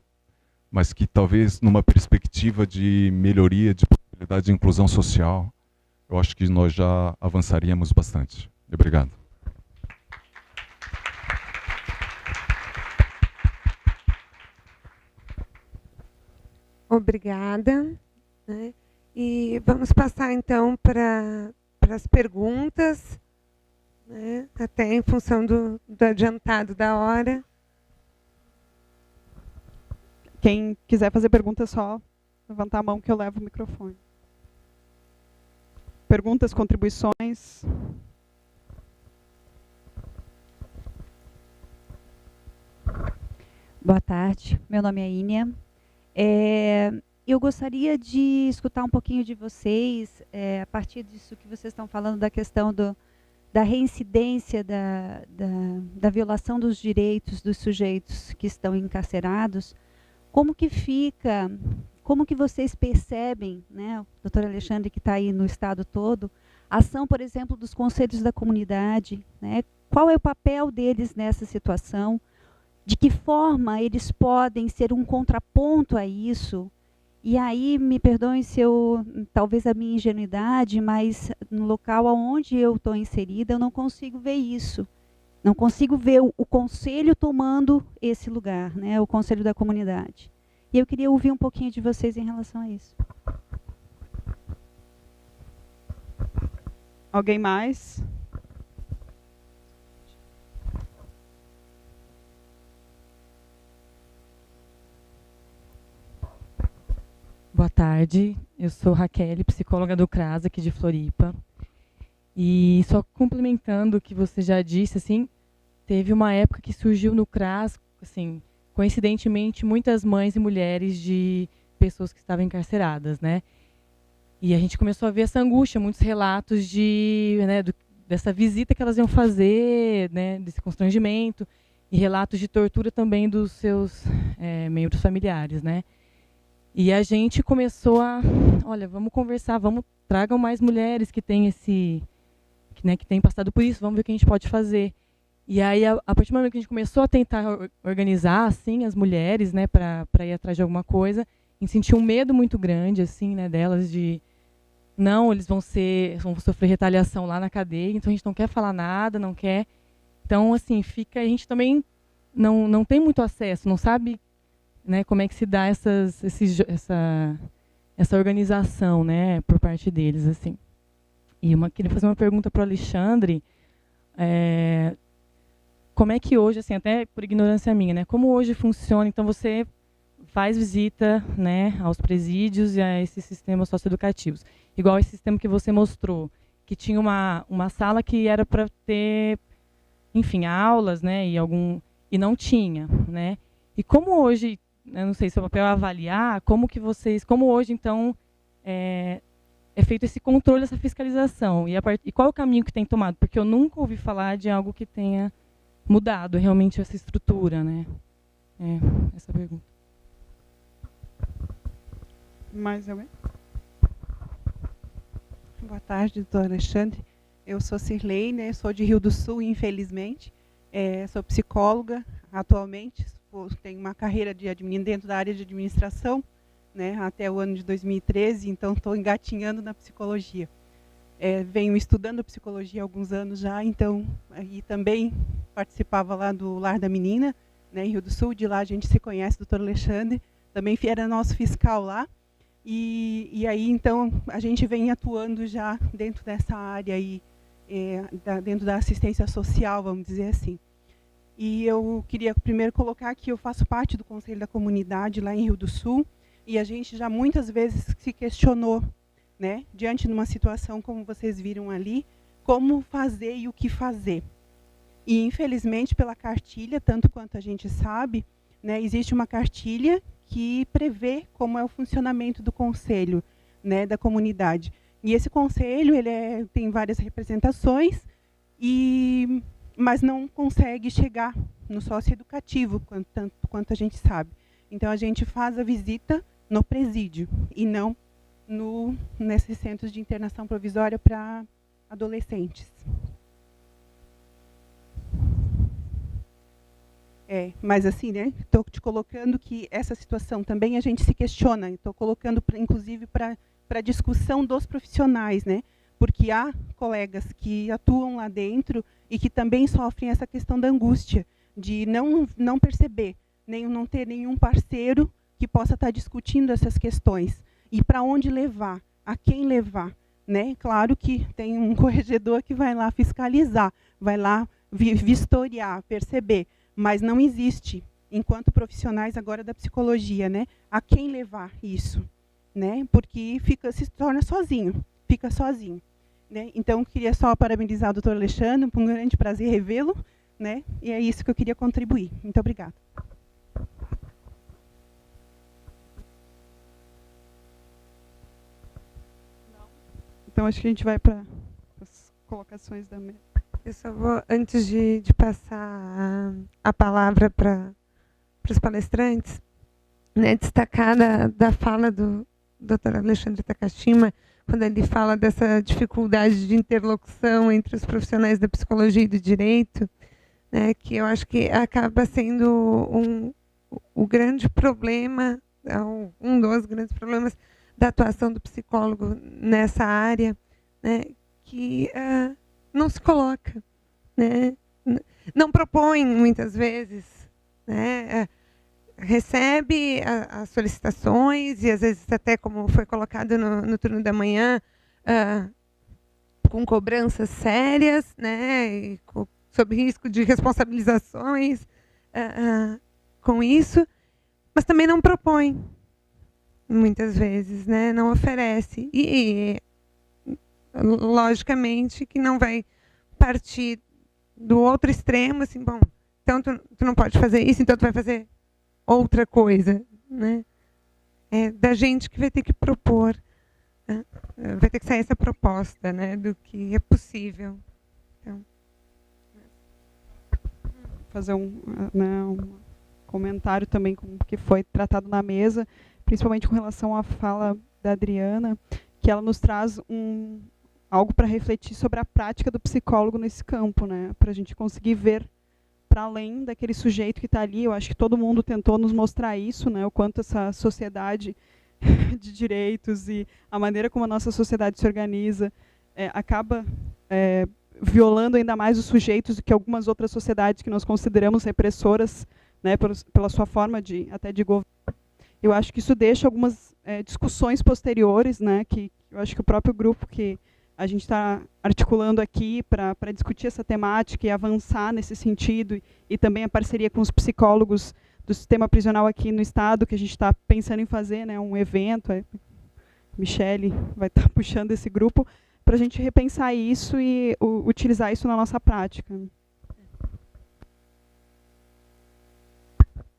mas que talvez numa perspectiva de melhoria, de possibilidade de inclusão social, eu acho que nós já avançaríamos bastante. Obrigado. Obrigada. Né? E vamos passar, então, para as perguntas, né? Até em função do adiantado da hora. Quem quiser fazer pergunta, é só levantar a mão que eu levo o microfone. Perguntas, contribuições? Boa tarde, meu nome é Ínia. Eu gostaria de escutar um pouquinho de vocês, a partir disso que vocês estão falando, da questão da reincidência, da violação dos direitos dos sujeitos que estão encarcerados. Como que fica, como que vocês percebem, né, o doutor Alexandre, que está aí no estado todo, a ação, por exemplo, dos conselhos da comunidade, né? Qual é o papel deles nessa situação? De que forma eles podem ser um contraponto a isso? E aí, me perdoem se talvez a minha ingenuidade, mas no local onde eu estou inserida, eu não consigo ver isso. Não consigo ver o conselho tomando esse lugar, né? O conselho da comunidade. E eu queria ouvir um pouquinho de vocês em relação a isso. Alguém mais? Boa tarde, eu sou Raquel, psicóloga do CRAS aqui de Floripa. E só complementando o que você já disse, assim, teve uma época que surgiu no CRAS, assim, coincidentemente, muitas mães e mulheres de pessoas que estavam encarceradas, né? E a gente começou a ver essa angústia, muitos relatos dessa visita que elas iam fazer, né, desse constrangimento, e relatos de tortura também dos seus membros familiares, né? E a gente começou olha, vamos conversar, tragam mais mulheres que têm que têm passado por isso, vamos ver o que a gente pode fazer. E aí, a partir do momento que a gente começou a tentar organizar, assim, as mulheres, né, para ir atrás de alguma coisa, a gente sentiu um medo muito grande, assim, né, delas de, não, eles vão sofrer retaliação lá na cadeia, então a gente não quer falar nada, não quer. Então, assim, a gente também não tem muito acesso, não sabe, né, como é que se dá essa organização, né, por parte deles, assim. E queria fazer uma pergunta para o Alexandre, como é que hoje, assim, até por ignorância minha, né, como hoje funciona? Então você faz visita, né, aos presídios e a esses sistemas socioeducativos, igual esse sistema que você mostrou, que tinha uma sala que era para ter, enfim, aulas, né, e não tinha, né? E como hoje, eu não sei se o papel é avaliar, como hoje, então, é feito esse controle, essa fiscalização. E qual é o caminho que tem tomado? Porque eu nunca ouvi falar de algo que tenha mudado realmente essa estrutura, né? Essa pergunta. Mais alguém? Boa tarde, doutor Alexandre. Eu sou Cirlei, né? Sou de Rio do Sul, infelizmente. Sou psicóloga atualmente. Tenho uma carreira dentro da área de administração, né? Até o ano de 2013, então estou engatinhando na psicologia. Venho estudando psicologia há alguns anos já, então, e também participava lá do Lar da Menina, né, em Rio do Sul. De lá a gente se conhece, doutor Alexandre, também era nosso fiscal lá. E aí, então, a gente vem atuando já dentro dessa área aí, dentro da assistência social, vamos dizer assim. E eu queria primeiro colocar que eu faço parte do Conselho da Comunidade lá em Rio do Sul, e a gente já muitas vezes se questionou, né, diante de uma situação como vocês viram ali, como fazer e o que fazer. E, infelizmente, pela cartilha, tanto quanto a gente sabe, né, existe uma cartilha que prevê como é o funcionamento do conselho, né, da comunidade. E esse conselho tem várias representações, mas não consegue chegar no socioeducativo, tanto quanto a gente sabe. Então, a gente faz a visita no presídio e não nesses centros de internação provisória para adolescentes. Mas assim, né? Estou te colocando que essa situação também a gente se questiona. Estou colocando, inclusive, para discussão dos profissionais, né? Porque há colegas que atuam lá dentro e que também sofrem essa questão da angústia, de não perceber, não ter nenhum parceiro que possa estar discutindo essas questões. E para onde levar? A quem levar? Né? Claro que tem um corregedor que vai lá fiscalizar, vai lá vistoriar, perceber, mas não existe, enquanto profissionais agora da psicologia, né? A quem levar isso? Né? Porque se torna sozinho, fica sozinho. Né? Então, queria só parabenizar o doutor Alexandre, foi um grande prazer revê-lo, né? E é isso que eu queria contribuir. Muito obrigada. Então, acho que a gente vai para as colocações da mesa. Eu só vou, antes de passar a palavra para os palestrantes, né, destacar da fala do Dr. Alexandre Takashima, quando ele fala dessa dificuldade de interlocução entre os profissionais da psicologia e do direito, né, que eu acho que acaba sendo o grande problema, um dos grandes problemas da atuação do psicólogo nessa área, né, que não se coloca, né, não propõe muitas vezes, né, recebe as solicitações e às vezes até, como foi colocado no turno da manhã, com cobranças sérias, né, e sob risco de responsabilizações com isso, mas também não propõe muitas vezes, né, não oferece e logicamente que não vai partir do outro extremo, assim, bom, então tu não pode fazer isso, então tu vai fazer outra coisa, né? É da gente que vai ter que propor, né? Vai ter que sair essa proposta, né, do que é possível. Então, fazer um comentário também com o que foi tratado na mesa, principalmente com relação à fala da Adriana, que ela nos traz algo para refletir sobre a prática do psicólogo nesse campo, né? Para a gente conseguir ver para além daquele sujeito que está ali. Eu acho que todo mundo tentou nos mostrar isso, né? O quanto essa sociedade de direitos e a maneira como a nossa sociedade se organiza acaba violando ainda mais os sujeitos do que algumas outras sociedades que nós consideramos repressoras, né? Pela sua forma até de governo. Eu acho que isso deixa algumas discussões posteriores, né? Que eu acho que o próprio grupo que a gente está articulando aqui para discutir essa temática e avançar nesse sentido, e também a parceria com os psicólogos do sistema prisional aqui no Estado, que a gente está pensando em fazer, né, um evento. A Michele vai estar puxando esse grupo para a gente repensar isso e utilizar isso na nossa prática.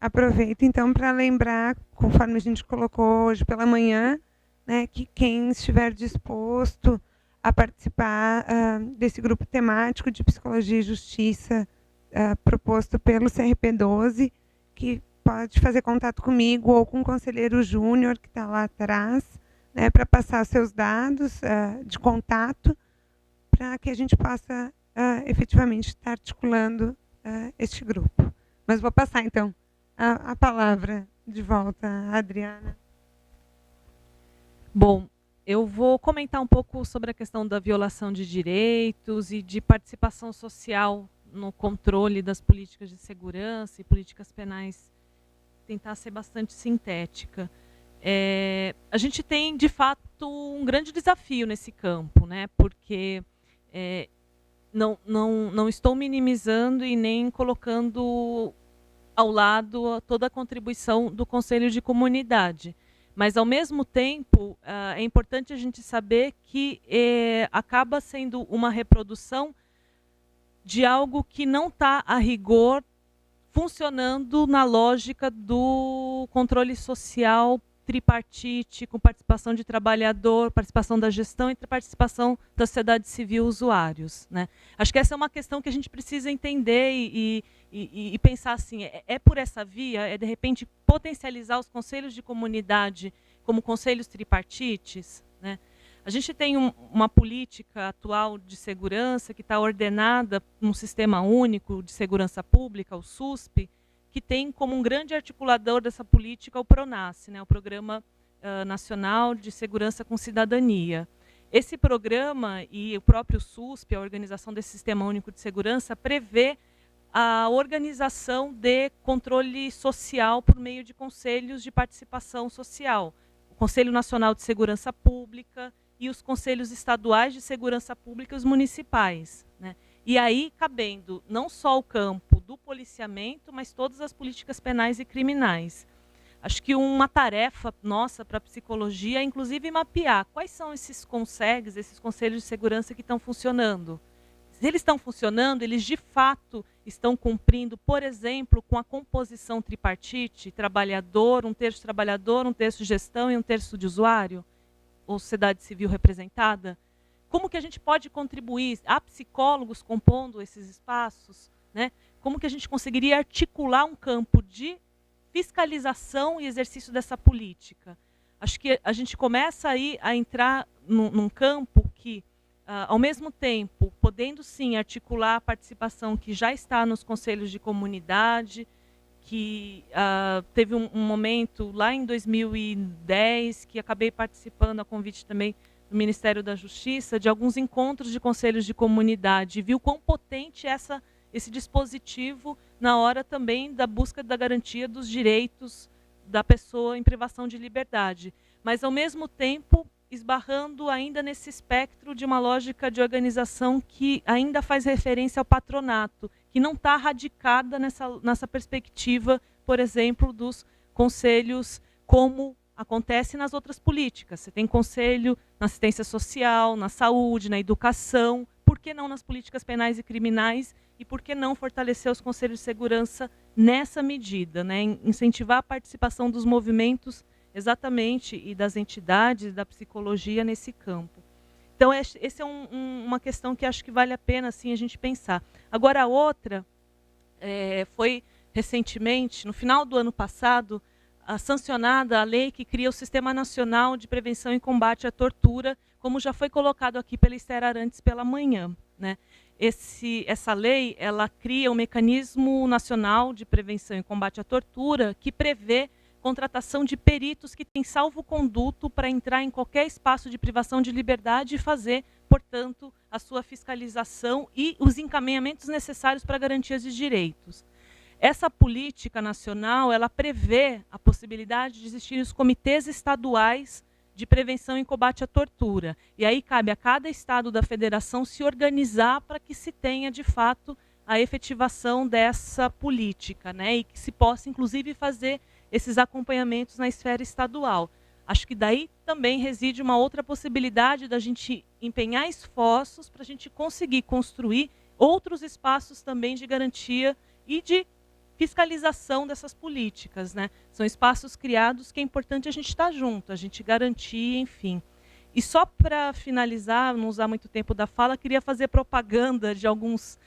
aproveito então para lembrar, conforme a gente colocou hoje pela manhã, né, que quem estiver disposto a participar desse grupo temático de Psicologia e Justiça proposto pelo CRP12, que pode fazer contato comigo ou com o conselheiro júnior que está lá atrás, né, para passar seus dados de contato, para que a gente possa efetivamente estar articulando este grupo. Mas vou passar, então, a palavra de volta à Adriana. Bom, eu vou comentar um pouco sobre a questão da violação de direitos e de participação social no controle das políticas de segurança e políticas penais, tentar ser bastante sintética. A gente tem, de fato, um grande desafio nesse campo, né? Porque não estou minimizando e nem colocando ao lado toda a contribuição do Conselho de Comunidade. Mas, ao mesmo tempo, é importante a gente saber que acaba sendo uma reprodução de algo que não está, a rigor, funcionando na lógica do controle social tripartite, com participação de trabalhador, participação da gestão e participação da sociedade civil, usuários, né? Acho que essa é uma questão que a gente precisa entender e pensar assim, por essa via, de repente potencializar os conselhos de comunidade como conselhos tripartites, né? A gente tem uma política atual de segurança que está ordenada num sistema único de segurança pública, o SUSP, que tem como um grande articulador dessa política o PRONASSE, né, o Programa Nacional de Segurança com Cidadania. Esse programa e o próprio SUSP, a organização desse Sistema Único de Segurança, prevê a organização de controle social por meio de conselhos de participação social. O Conselho Nacional de Segurança Pública e os conselhos estaduais de segurança pública e os municipais, né? E aí cabendo não só o campo do policiamento, mas todas as políticas penais e criminais. Acho que uma tarefa nossa para a psicologia é, inclusive, mapear quais são esses CONSEGs, esses conselhos de segurança que estão funcionando. Se eles estão funcionando, eles de fato estão cumprindo, por exemplo, com a composição tripartite, trabalhador, um terço gestão e um terço de usuário, ou sociedade civil representada? Como que a gente pode contribuir? Há psicólogos compondo esses espaços, né? Como que a gente conseguiria articular um campo de fiscalização e exercício dessa política? Acho que a gente começa aí a entrar num campo que, ao mesmo tempo, podendo sim articular a participação que já está nos conselhos de comunidade, que teve um momento lá em 2010, que acabei participando a convite também do Ministério da Justiça, de alguns encontros de conselhos de comunidade, viu quão potente é esse dispositivo na hora também da busca da garantia dos direitos da pessoa em privação de liberdade. Mas, ao mesmo tempo, esbarrando ainda nesse espectro de uma lógica de organização que ainda faz referência ao patronato, que não está radicada nessa perspectiva, por exemplo, dos conselhos como acontece nas outras políticas. Você tem conselho na assistência social, na saúde, na educação, por que não nas políticas penais e criminais e por que não fortalecer os conselhos de segurança nessa medida, né? Incentivar a participação dos movimentos exatamente e das entidades da psicologia nesse campo. Então, essa é uma questão que acho que vale a pena assim, a gente pensar. Agora, a outra foi recentemente, no final do ano passado, sancionada a lei que cria o Sistema Nacional de Prevenção e Combate à Tortura, como já foi colocado aqui pela Esther Arantes pela manhã, né? Essa lei, ela cria um mecanismo nacional de prevenção e combate à tortura que prevê contratação de peritos que têm salvo-conduto para entrar em qualquer espaço de privação de liberdade e fazer, portanto, a sua fiscalização e os encaminhamentos necessários para garantias de direitos. Essa política nacional, ela prevê a possibilidade de existirem os comitês estaduais de prevenção e combate à tortura. E aí cabe a cada estado da federação se organizar para que se tenha, de fato, a efetivação dessa política, né? E que se possa, inclusive, fazer esses acompanhamentos na esfera estadual. Acho que daí também reside uma outra possibilidade da gente empenhar esforços para a gente conseguir construir outros espaços também de garantia e de fiscalização dessas políticas, né? São espaços criados que é importante a gente estar junto, a gente garantir, enfim. E só para finalizar, não usar muito tempo da fala, queria fazer propaganda de alguns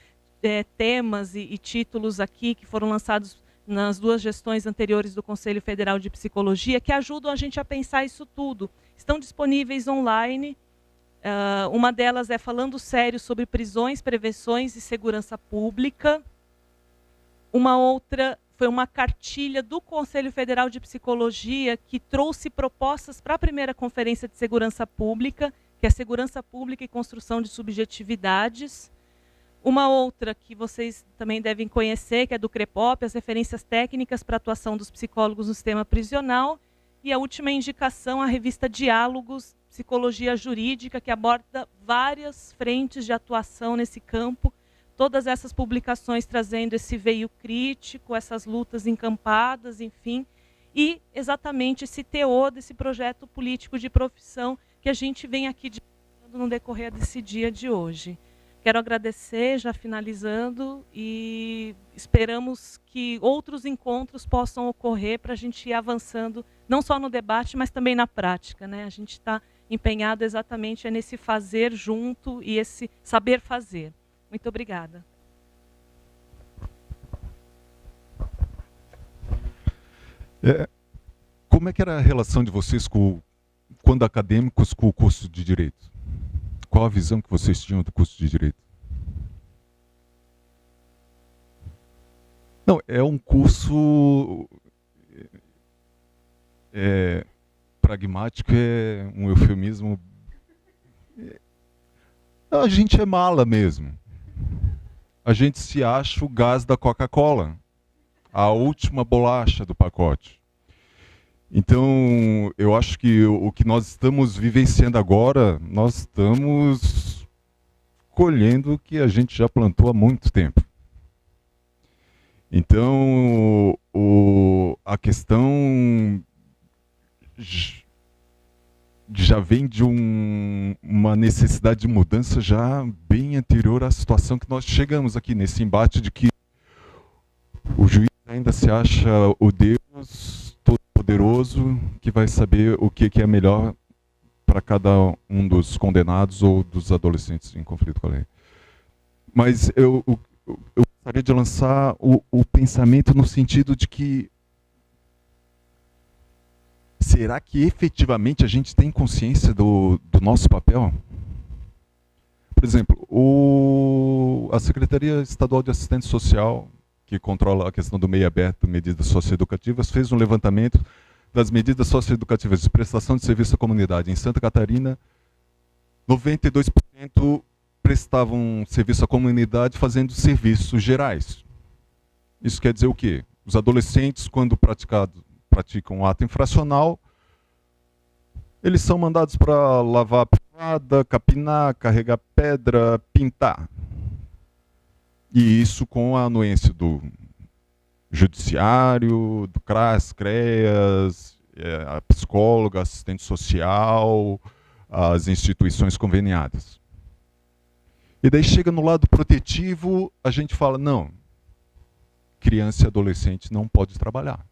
temas e títulos aqui que foram lançados nas 2 gestões anteriores do Conselho Federal de Psicologia, que ajudam a gente a pensar isso tudo. Estão disponíveis online. Uma delas é Falando Sério sobre Prisões, Prevenções e Segurança Pública. Uma outra foi uma cartilha do Conselho Federal de Psicologia que trouxe propostas para a primeira Conferência de Segurança Pública, que é Segurança Pública e Construção de Subjetividades. Uma outra que vocês também devem conhecer, que é do CREPOP, as referências técnicas para a atuação dos psicólogos no sistema prisional. E a última indicação, a revista Diálogos, Psicologia Jurídica, que aborda várias frentes de atuação nesse campo. Todas essas publicações trazendo esse veio crítico, essas lutas encampadas, enfim. E exatamente esse teor desse projeto político de profissão que a gente vem aqui no decorrer desse dia de hoje. Quero agradecer, já finalizando, e esperamos que outros encontros possam ocorrer para a gente ir avançando, não só no debate, mas também na prática, né? A gente está empenhado exatamente nesse fazer junto e esse saber fazer. Muito obrigada. Como é que era a relação de vocês, quando acadêmicos, com o curso de Direito? Qual a visão que vocês tinham do curso de Direito? Não, é um curso pragmático, é um eufemismo. A gente é mala mesmo. A gente se acha o gás da Coca-Cola, a última bolacha do pacote. Então, eu acho que o que nós estamos vivenciando agora, nós estamos colhendo o que a gente já plantou há muito tempo. Então, a questão já vem de uma necessidade de mudança já bem anterior à situação que nós chegamos aqui, nesse embate de que o juiz ainda se acha o Deus todo-poderoso que vai saber o que é melhor para cada um dos condenados ou dos adolescentes em conflito com a lei. Mas eu gostaria de lançar o pensamento no sentido de que será que efetivamente a gente tem consciência do nosso papel? Por exemplo, a Secretaria Estadual de Assistência Social, que controla a questão do meio aberto, medidas socioeducativas, fez um levantamento das medidas socioeducativas de prestação de serviço à comunidade. Em Santa Catarina, 92% prestavam serviço à comunidade fazendo serviços gerais. Isso quer dizer o quê? Os adolescentes, quando praticam um ato infracional, eles são mandados para lavar a privada, capinar, carregar pedra, pintar. E isso com a anuência do judiciário, do CRAS, CREAS, a psicóloga, assistente social, as instituições conveniadas. E daí chega no lado protetivo, a gente fala, não, criança e adolescente não pode trabalhar.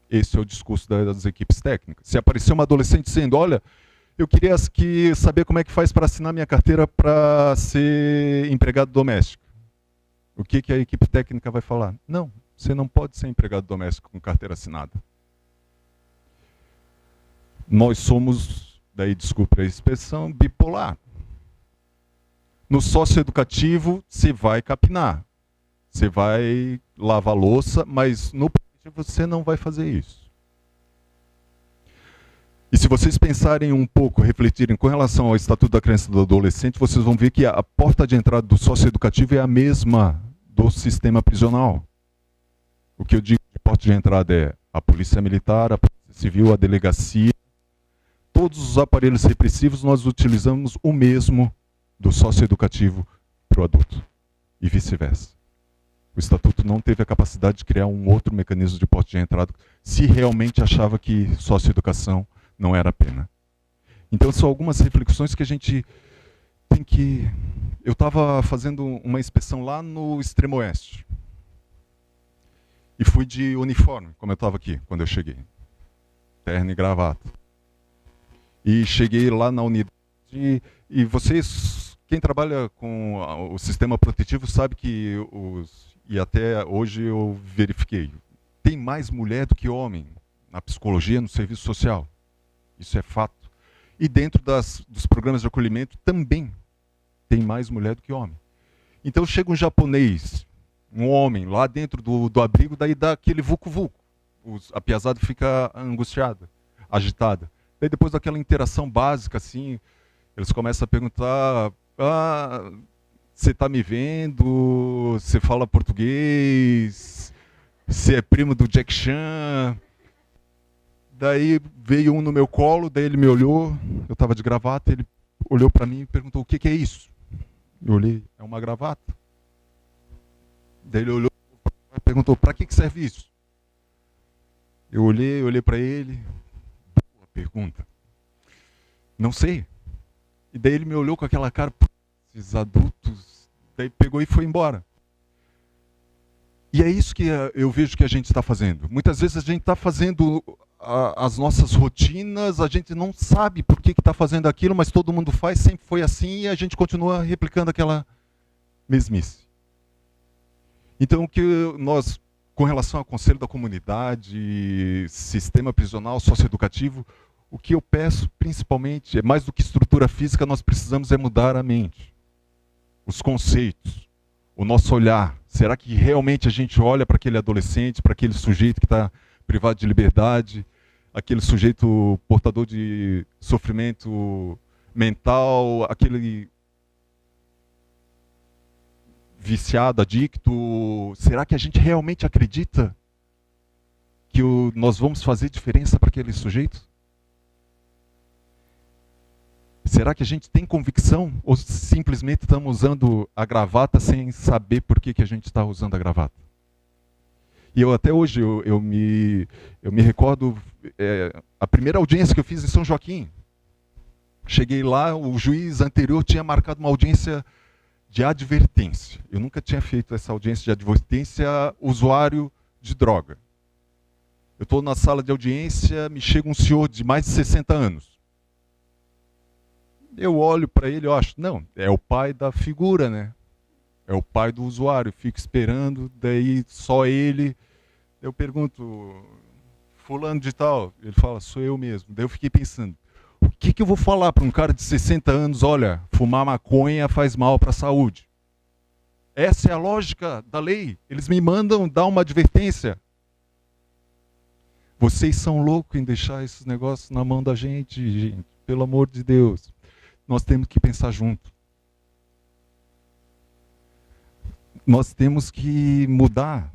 Esse é o discurso das equipes técnicas. Se aparecer uma adolescente dizendo, olha, eu queria saber como é que faz para assinar minha carteira para ser empregado doméstico. O que a equipe técnica vai falar? Não, você não pode ser empregado doméstico com carteira assinada. Nós somos, daí desculpe a expressão, bipolar. No socioeducativo, você vai capinar. Você vai lavar louça, mas no você não vai fazer isso. E se vocês pensarem um pouco, refletirem com relação ao Estatuto da Criança e do Adolescente, vocês vão ver que a porta de entrada do socioeducativo é a mesma do sistema prisional. O que eu digo de porta de entrada é a Polícia Militar, a Polícia Civil, a Delegacia. Todos os aparelhos repressivos nós utilizamos o mesmo do socioeducativo para o adulto. E vice-versa. O Estatuto não teve a capacidade de criar um outro mecanismo de porta de entrada se realmente achava que socioeducação não era a pena. Então são algumas reflexões que a gente tem que... Eu estava fazendo uma inspeção lá no Extremo Oeste. E fui de uniforme, como eu estava aqui, quando eu cheguei. Terno e gravata. E cheguei lá na unidade, e vocês, quem trabalha com o sistema protetivo, sabe que, e até hoje eu verifiquei, tem mais mulher do que homem na psicologia, no serviço social. Isso é fato. E dentro dos programas de acolhimento também tem mais mulher do que homem. Então chega um japonês, um homem, lá dentro do abrigo, daí dá aquele vucu-vucu. A piazada fica angustiada, agitada. Daí depois daquela interação básica, assim, eles começam a perguntar, você está me vendo? Você fala português? Você é primo do Jack Chan? Daí veio um no meu colo, daí ele me olhou, eu estava de gravata, ele olhou para mim e perguntou, o que é isso? Eu olhei, é uma gravata. Daí ele olhou e perguntou, para que serve isso? Eu olhei para ele, boa pergunta. Não sei. E daí ele me olhou com aquela cara, esses adultos, daí pegou e foi embora. E é isso que eu vejo que a gente está fazendo. Muitas vezes a gente está fazendo as nossas rotinas, a gente não sabe por que está fazendo aquilo, mas todo mundo faz, sempre foi assim, e a gente continua replicando aquela mesmice. Então, o que nós, com relação ao Conselho da Comunidade, sistema prisional, socioeducativo, o que eu peço, principalmente, é mais do que estrutura física, nós precisamos é mudar a mente, os conceitos, o nosso olhar. Será que realmente a gente olha para aquele adolescente, para aquele sujeito que está privado de liberdade, aquele sujeito portador de sofrimento mental, aquele viciado, adicto? Será que a gente realmente acredita que nós vamos fazer diferença para aquele sujeito? Será que a gente tem convicção ou simplesmente estamos usando a gravata sem saber por que a gente está usando a gravata? E eu até hoje, eu me recordo, a primeira audiência que eu fiz em São Joaquim. Cheguei lá, o juiz anterior tinha marcado uma audiência de advertência. Eu nunca tinha feito essa audiência de advertência a usuário de droga. Eu estou na sala de audiência, me chega um senhor de mais de 60 anos. Eu olho para ele e acho, não, é o pai da figura, né? É o pai do usuário, fico esperando, daí só ele. Eu pergunto, fulano de tal? Ele fala, sou eu mesmo. Daí eu fiquei pensando, o que eu vou falar para um cara de 60 anos, olha, fumar maconha faz mal para a saúde? Essa é a lógica da lei. Eles me mandam dar uma advertência. Vocês são loucos em deixar esses negócios na mão da gente, pelo amor de Deus. Nós temos que pensar junto. Nós temos que mudar.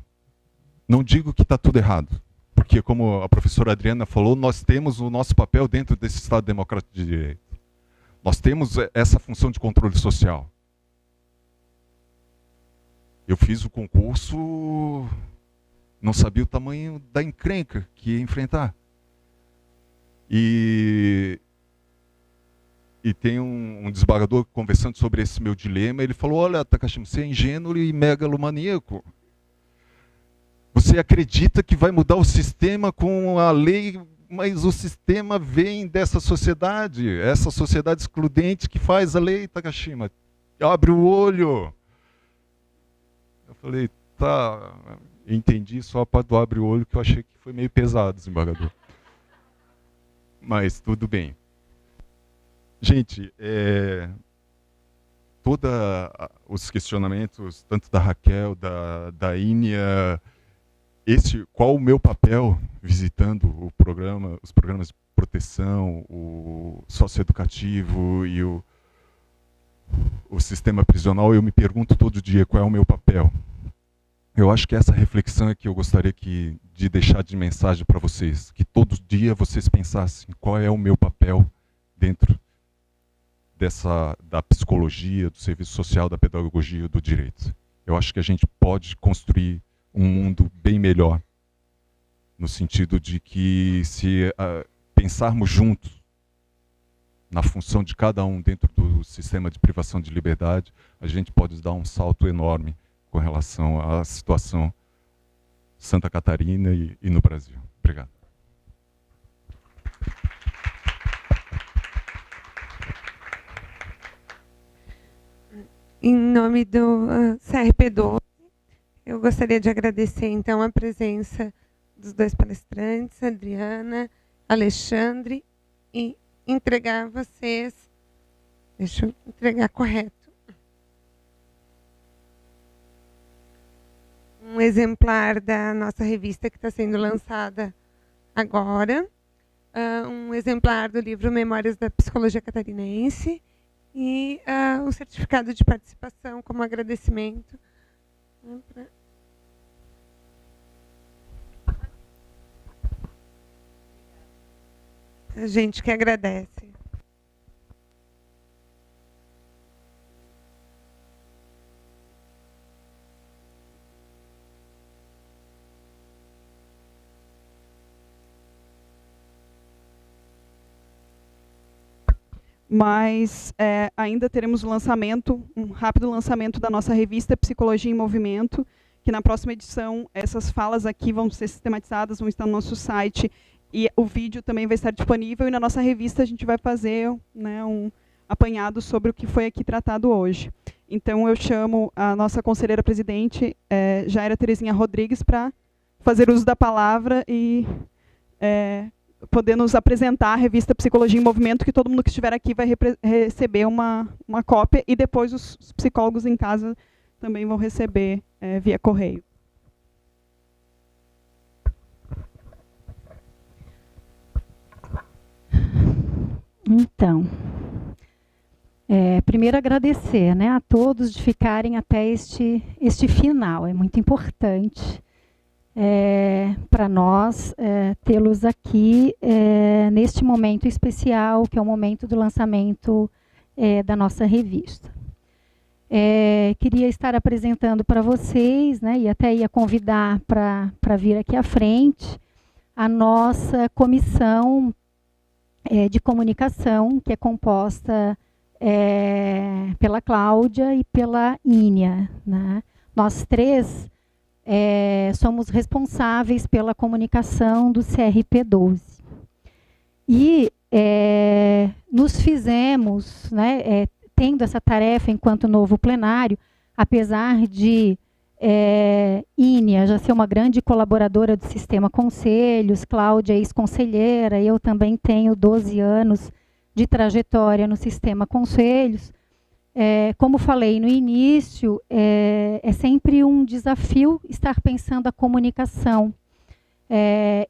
Não digo que está tudo errado, porque como a professora Adriana falou, nós temos o nosso papel dentro desse Estado Democrático de Direito. Nós temos essa função de controle social. Eu fiz o concurso, não sabia o tamanho da encrenca que ia enfrentar. E tem um desembargador conversando sobre esse meu dilema, ele falou, olha, Takashima, você é ingênuo e megalomaníaco. Você acredita que vai mudar o sistema com a lei, mas o sistema vem dessa sociedade, essa sociedade excludente que faz a lei, Takashima. Abre o olho. Eu falei, tá, entendi só a parte do abre o olho, que eu achei que foi meio pesado, desembargador. Mas tudo bem. Gente, todos os questionamentos, tanto da Raquel, da Ínia, qual o meu papel visitando os programas de proteção, o socioeducativo e o sistema prisional, eu me pergunto todo dia qual é o meu papel. Eu acho que essa reflexão é que eu gostaria de deixar de mensagem para vocês, que todo dia vocês pensassem qual é o meu papel dentro da psicologia, do serviço social, da pedagogia, do direito. Eu acho que a gente pode construir um mundo bem melhor, no sentido de que se pensarmos juntos na função de cada um dentro do sistema de privação de liberdade, a gente pode dar um salto enorme com relação à situação Santa Catarina e no Brasil. Obrigado. Em nome do CRP12, eu gostaria de agradecer, então, a presença dos dois palestrantes, Adriana, Alexandre, e entregar a vocês, deixa eu entregar correto, um exemplar da nossa revista que está sendo lançada agora, um exemplar do livro Memórias da Psicologia Catarinense, e um certificado de participação como agradecimento. A gente que agradece. Mas ainda teremos um rápido lançamento da nossa revista Psicologia em Movimento, que na próxima edição essas falas aqui vão ser sistematizadas, vão estar no nosso site, e o vídeo também vai estar disponível, e na nossa revista a gente vai fazer, né, um apanhado sobre o que foi aqui tratado hoje. Então eu chamo a nossa conselheira presidente, Jaira Terezinha Rodrigues, para fazer uso da palavra e poder nos apresentar a revista Psicologia em Movimento, que todo mundo que estiver aqui vai receber uma cópia, e depois os psicólogos em casa também vão receber via correio. Então, primeiro agradecer, né, a todos de ficarem até este final. É muito importante para nós tê-los aqui neste momento especial, que é o momento do lançamento da nossa revista. Queria estar apresentando para vocês, né, e até ia convidar para vir aqui à frente, a nossa comissão de comunicação, que é composta pela Cláudia e pela Ínia, né? Nós três somos responsáveis pela comunicação do CRP12. E nos fizemos, né, tendo essa tarefa enquanto novo plenário, apesar de Ínia já ser uma grande colaboradora do Sistema Conselhos, Cláudia é ex-conselheira, eu também tenho 12 anos de trajetória no Sistema Conselhos. Como falei no início, é sempre um desafio estar pensando a comunicação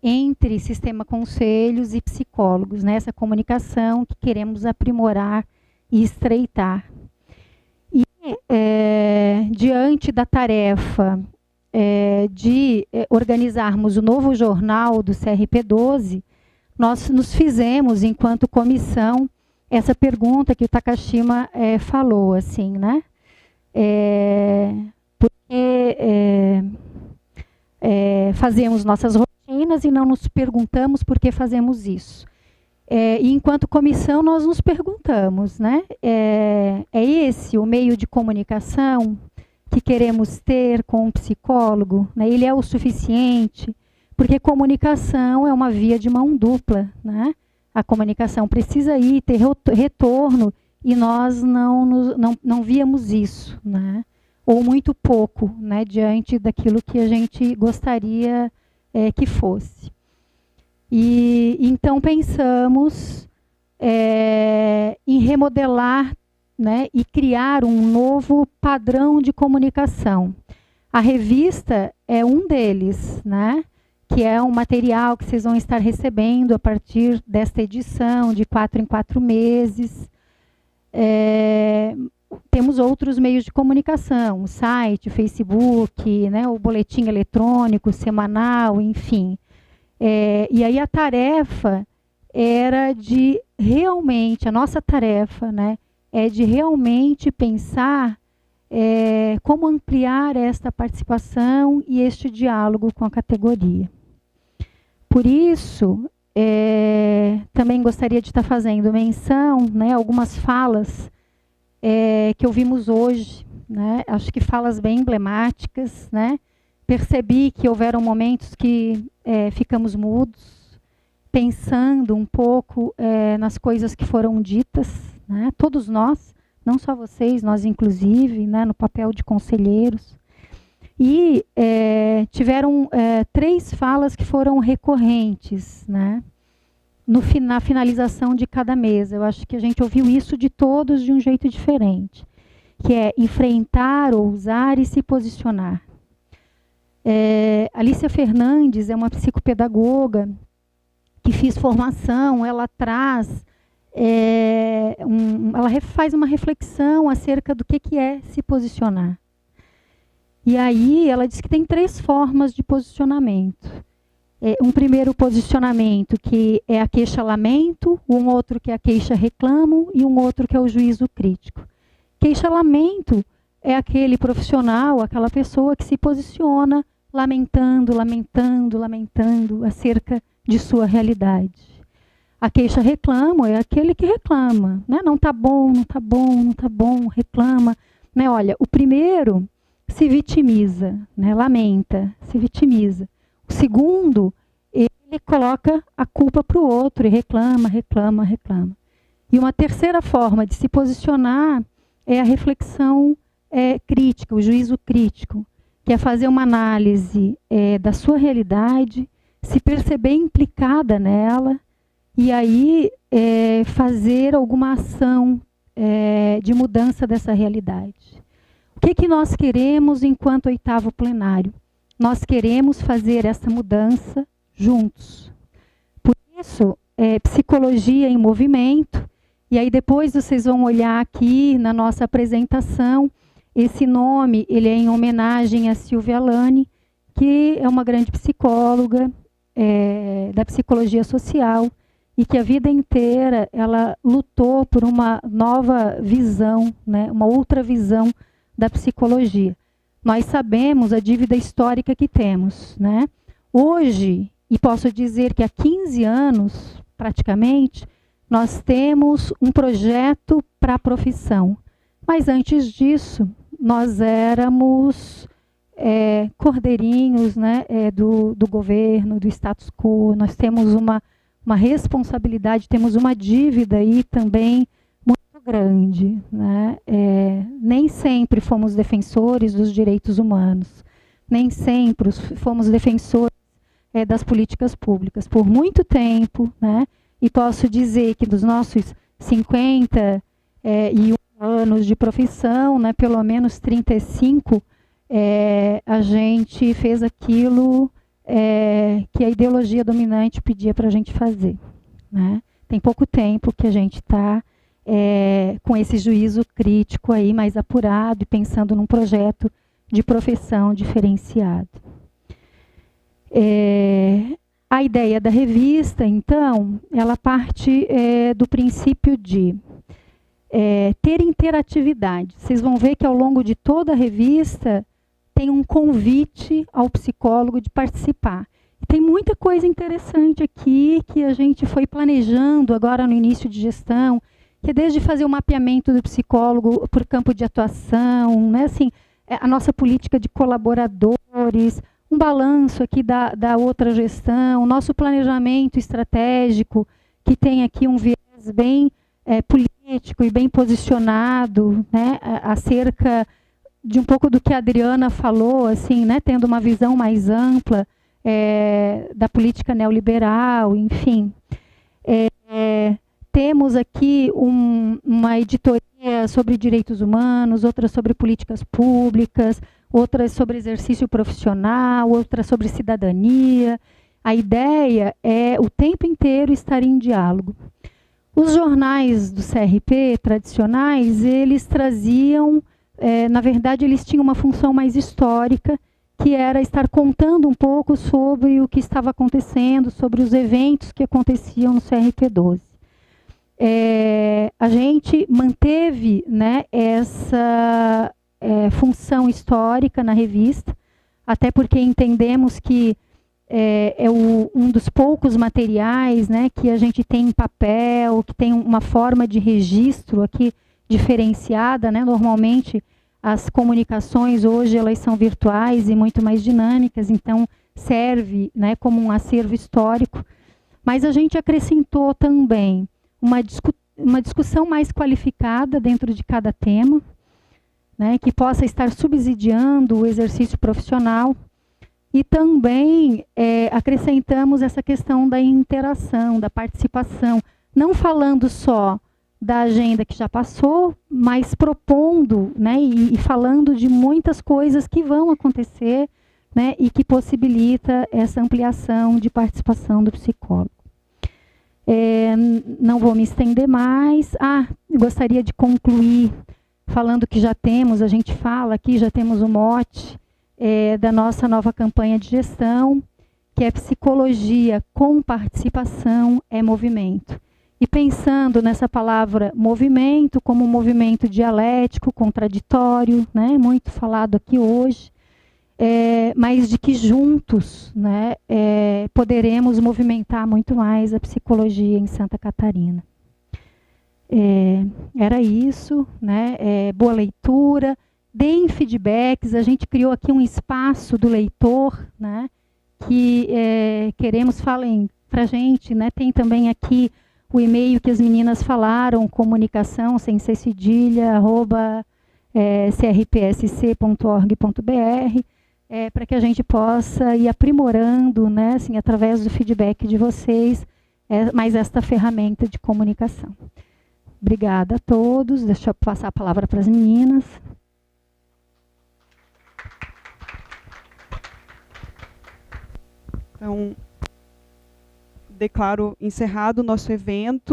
entre Sistema Conselhos e psicólogos, né? Essa comunicação que queremos aprimorar e estreitar. E, diante da tarefa de organizarmos o novo jornal do CRP12, nós nos fizemos, enquanto comissão, essa pergunta que o Takashima falou, assim, né? Porque fazemos nossas rotinas e não nos perguntamos por que fazemos isso. E enquanto comissão nós nos perguntamos, né? É esse o meio de comunicação que queremos ter com um psicólogo? Né? Ele é o suficiente? Porque comunicação é uma via de mão dupla, né? A comunicação precisa ir, ter retorno, e nós não víamos isso, né? Ou muito pouco, né? Diante daquilo que a gente gostaria que fosse. E então pensamos em remodelar, né, e criar um novo padrão de comunicação. A revista é um deles, né? Que é um material que vocês vão estar recebendo a partir desta edição, de 4 em 4 meses. Temos outros meios de comunicação, o site, o Facebook, né, o boletim eletrônico, semanal, enfim. E aí a tarefa era de realmente, a nossa tarefa, né, é de realmente pensar como ampliar esta participação e este diálogo com a categoria. Por isso, também gostaria de estar fazendo menção, né, algumas falas que ouvimos hoje, né, acho que falas bem emblemáticas, né, percebi que houveram momentos que ficamos mudos, pensando um pouco nas coisas que foram ditas, né? Todos nós, não só vocês, nós inclusive, né, no papel de conselheiros. E tiveram 3 falas que foram recorrentes, né, na finalização de cada mesa. Eu acho que a gente ouviu isso de todos de um jeito diferente, que é enfrentar, ousar e se posicionar. Alicia Fernandes é uma psicopedagoga que fiz formação, ela traz, ela faz uma reflexão acerca do que é se posicionar. E aí ela diz que tem 3 formas de posicionamento. Um primeiro posicionamento que é a queixa-lamento, um outro que é a queixa-reclamo e um outro que é o juízo crítico. Queixa-lamento é aquele profissional, aquela pessoa que se posiciona lamentando, lamentando, lamentando acerca de sua realidade. A queixa-reclamo é aquele que reclama, né? Não está bom, não está bom, não está bom, reclama. Né? Olha, o primeiro se vitimiza, né? Lamenta, se vitimiza. O segundo, ele coloca a culpa para o outro e reclama, reclama, reclama. E uma terceira forma de se posicionar é a reflexão crítica, o juízo crítico, que é fazer uma análise da sua realidade, se perceber implicada nela e aí fazer alguma ação de mudança dessa realidade. O que nós queremos enquanto 8º plenário? Nós queremos fazer essa mudança juntos. Por isso, psicologia em movimento, e aí depois vocês vão olhar aqui na nossa apresentação, esse nome ele é em homenagem a Silvia Lani, que é uma grande psicóloga da psicologia social, e que a vida inteira ela lutou por uma nova visão, né, uma outra visão da psicologia. Nós sabemos a dívida histórica que temos, né? Hoje, e posso dizer que há 15 anos, praticamente, nós temos um projeto para a profissão. Mas antes disso, nós éramos cordeirinhos, né, do governo, do status quo. Nós temos uma responsabilidade, temos uma dívida aí também muito grande, né? Nem sempre fomos defensores dos direitos humanos, nem sempre fomos defensores das políticas públicas. Por muito tempo, né? E posso dizer que dos nossos 51 anos de profissão, né, pelo menos 35, a gente fez aquilo que a ideologia dominante pedia para a gente fazer, né? Tem pouco tempo que a gente está com esse juízo crítico aí mais apurado e pensando num projeto de profissão diferenciado. A ideia da revista, então, ela parte do princípio de ter interatividade. Vocês vão ver que ao longo de toda a revista tem um convite ao psicólogo de participar. E tem muita coisa interessante aqui que a gente foi planejando agora no início de gestão, que é desde fazer o mapeamento do psicólogo por campo de atuação, né? Assim, a nossa política de colaboradores, um balanço aqui da outra gestão, nosso planejamento estratégico, que tem aqui um viés bem político e bem posicionado, né? Acerca de um pouco do que a Adriana falou, assim, né? Tendo uma visão mais ampla da política neoliberal, enfim. Temos aqui uma editoria sobre direitos humanos, outra sobre políticas públicas, outras sobre exercício profissional, outra sobre cidadania. A ideia é o tempo inteiro estar em diálogo. Os jornais do CRP tradicionais, eles traziam, na verdade, eles tinham uma função mais histórica, que era estar contando um pouco sobre o que estava acontecendo, sobre os eventos que aconteciam no CRP12. A gente manteve, né, essa função histórica na revista, até porque entendemos que um dos poucos materiais, né, que a gente tem em papel, que tem uma forma de registro aqui diferenciada, né? Normalmente as comunicações hoje elas são virtuais e muito mais dinâmicas, então serve, né, como um acervo histórico. Mas a gente acrescentou também uma discussão mais qualificada dentro de cada tema, né, que possa estar subsidiando o exercício profissional. E também acrescentamos essa questão da interação, da participação, não falando só da agenda que já passou, mas propondo, né, e falando de muitas coisas que vão acontecer, né, e que possibilita essa ampliação de participação do psicólogo. Não vou me estender mais. Gostaria de concluir falando que já temos, a gente fala aqui, já temos o mote da nossa nova campanha de gestão, que é psicologia com participação é movimento. E pensando nessa palavra movimento como um movimento dialético, contraditório, né, muito falado aqui hoje, mas de que juntos, né, poderemos movimentar muito mais a psicologia em Santa Catarina. Era isso, né, boa leitura, deem feedbacks, a gente criou aqui um espaço do leitor, né, que queremos, falem para a gente, né, tem também aqui o e-mail que as meninas falaram, comunicação, sem ser cedilha, @crpsc.org.br, para que a gente possa ir aprimorando, né, assim, através do feedback de vocês, mais esta ferramenta de comunicação. Obrigada a todos. Deixa eu passar a palavra para as meninas. Então, declaro encerrado o nosso evento.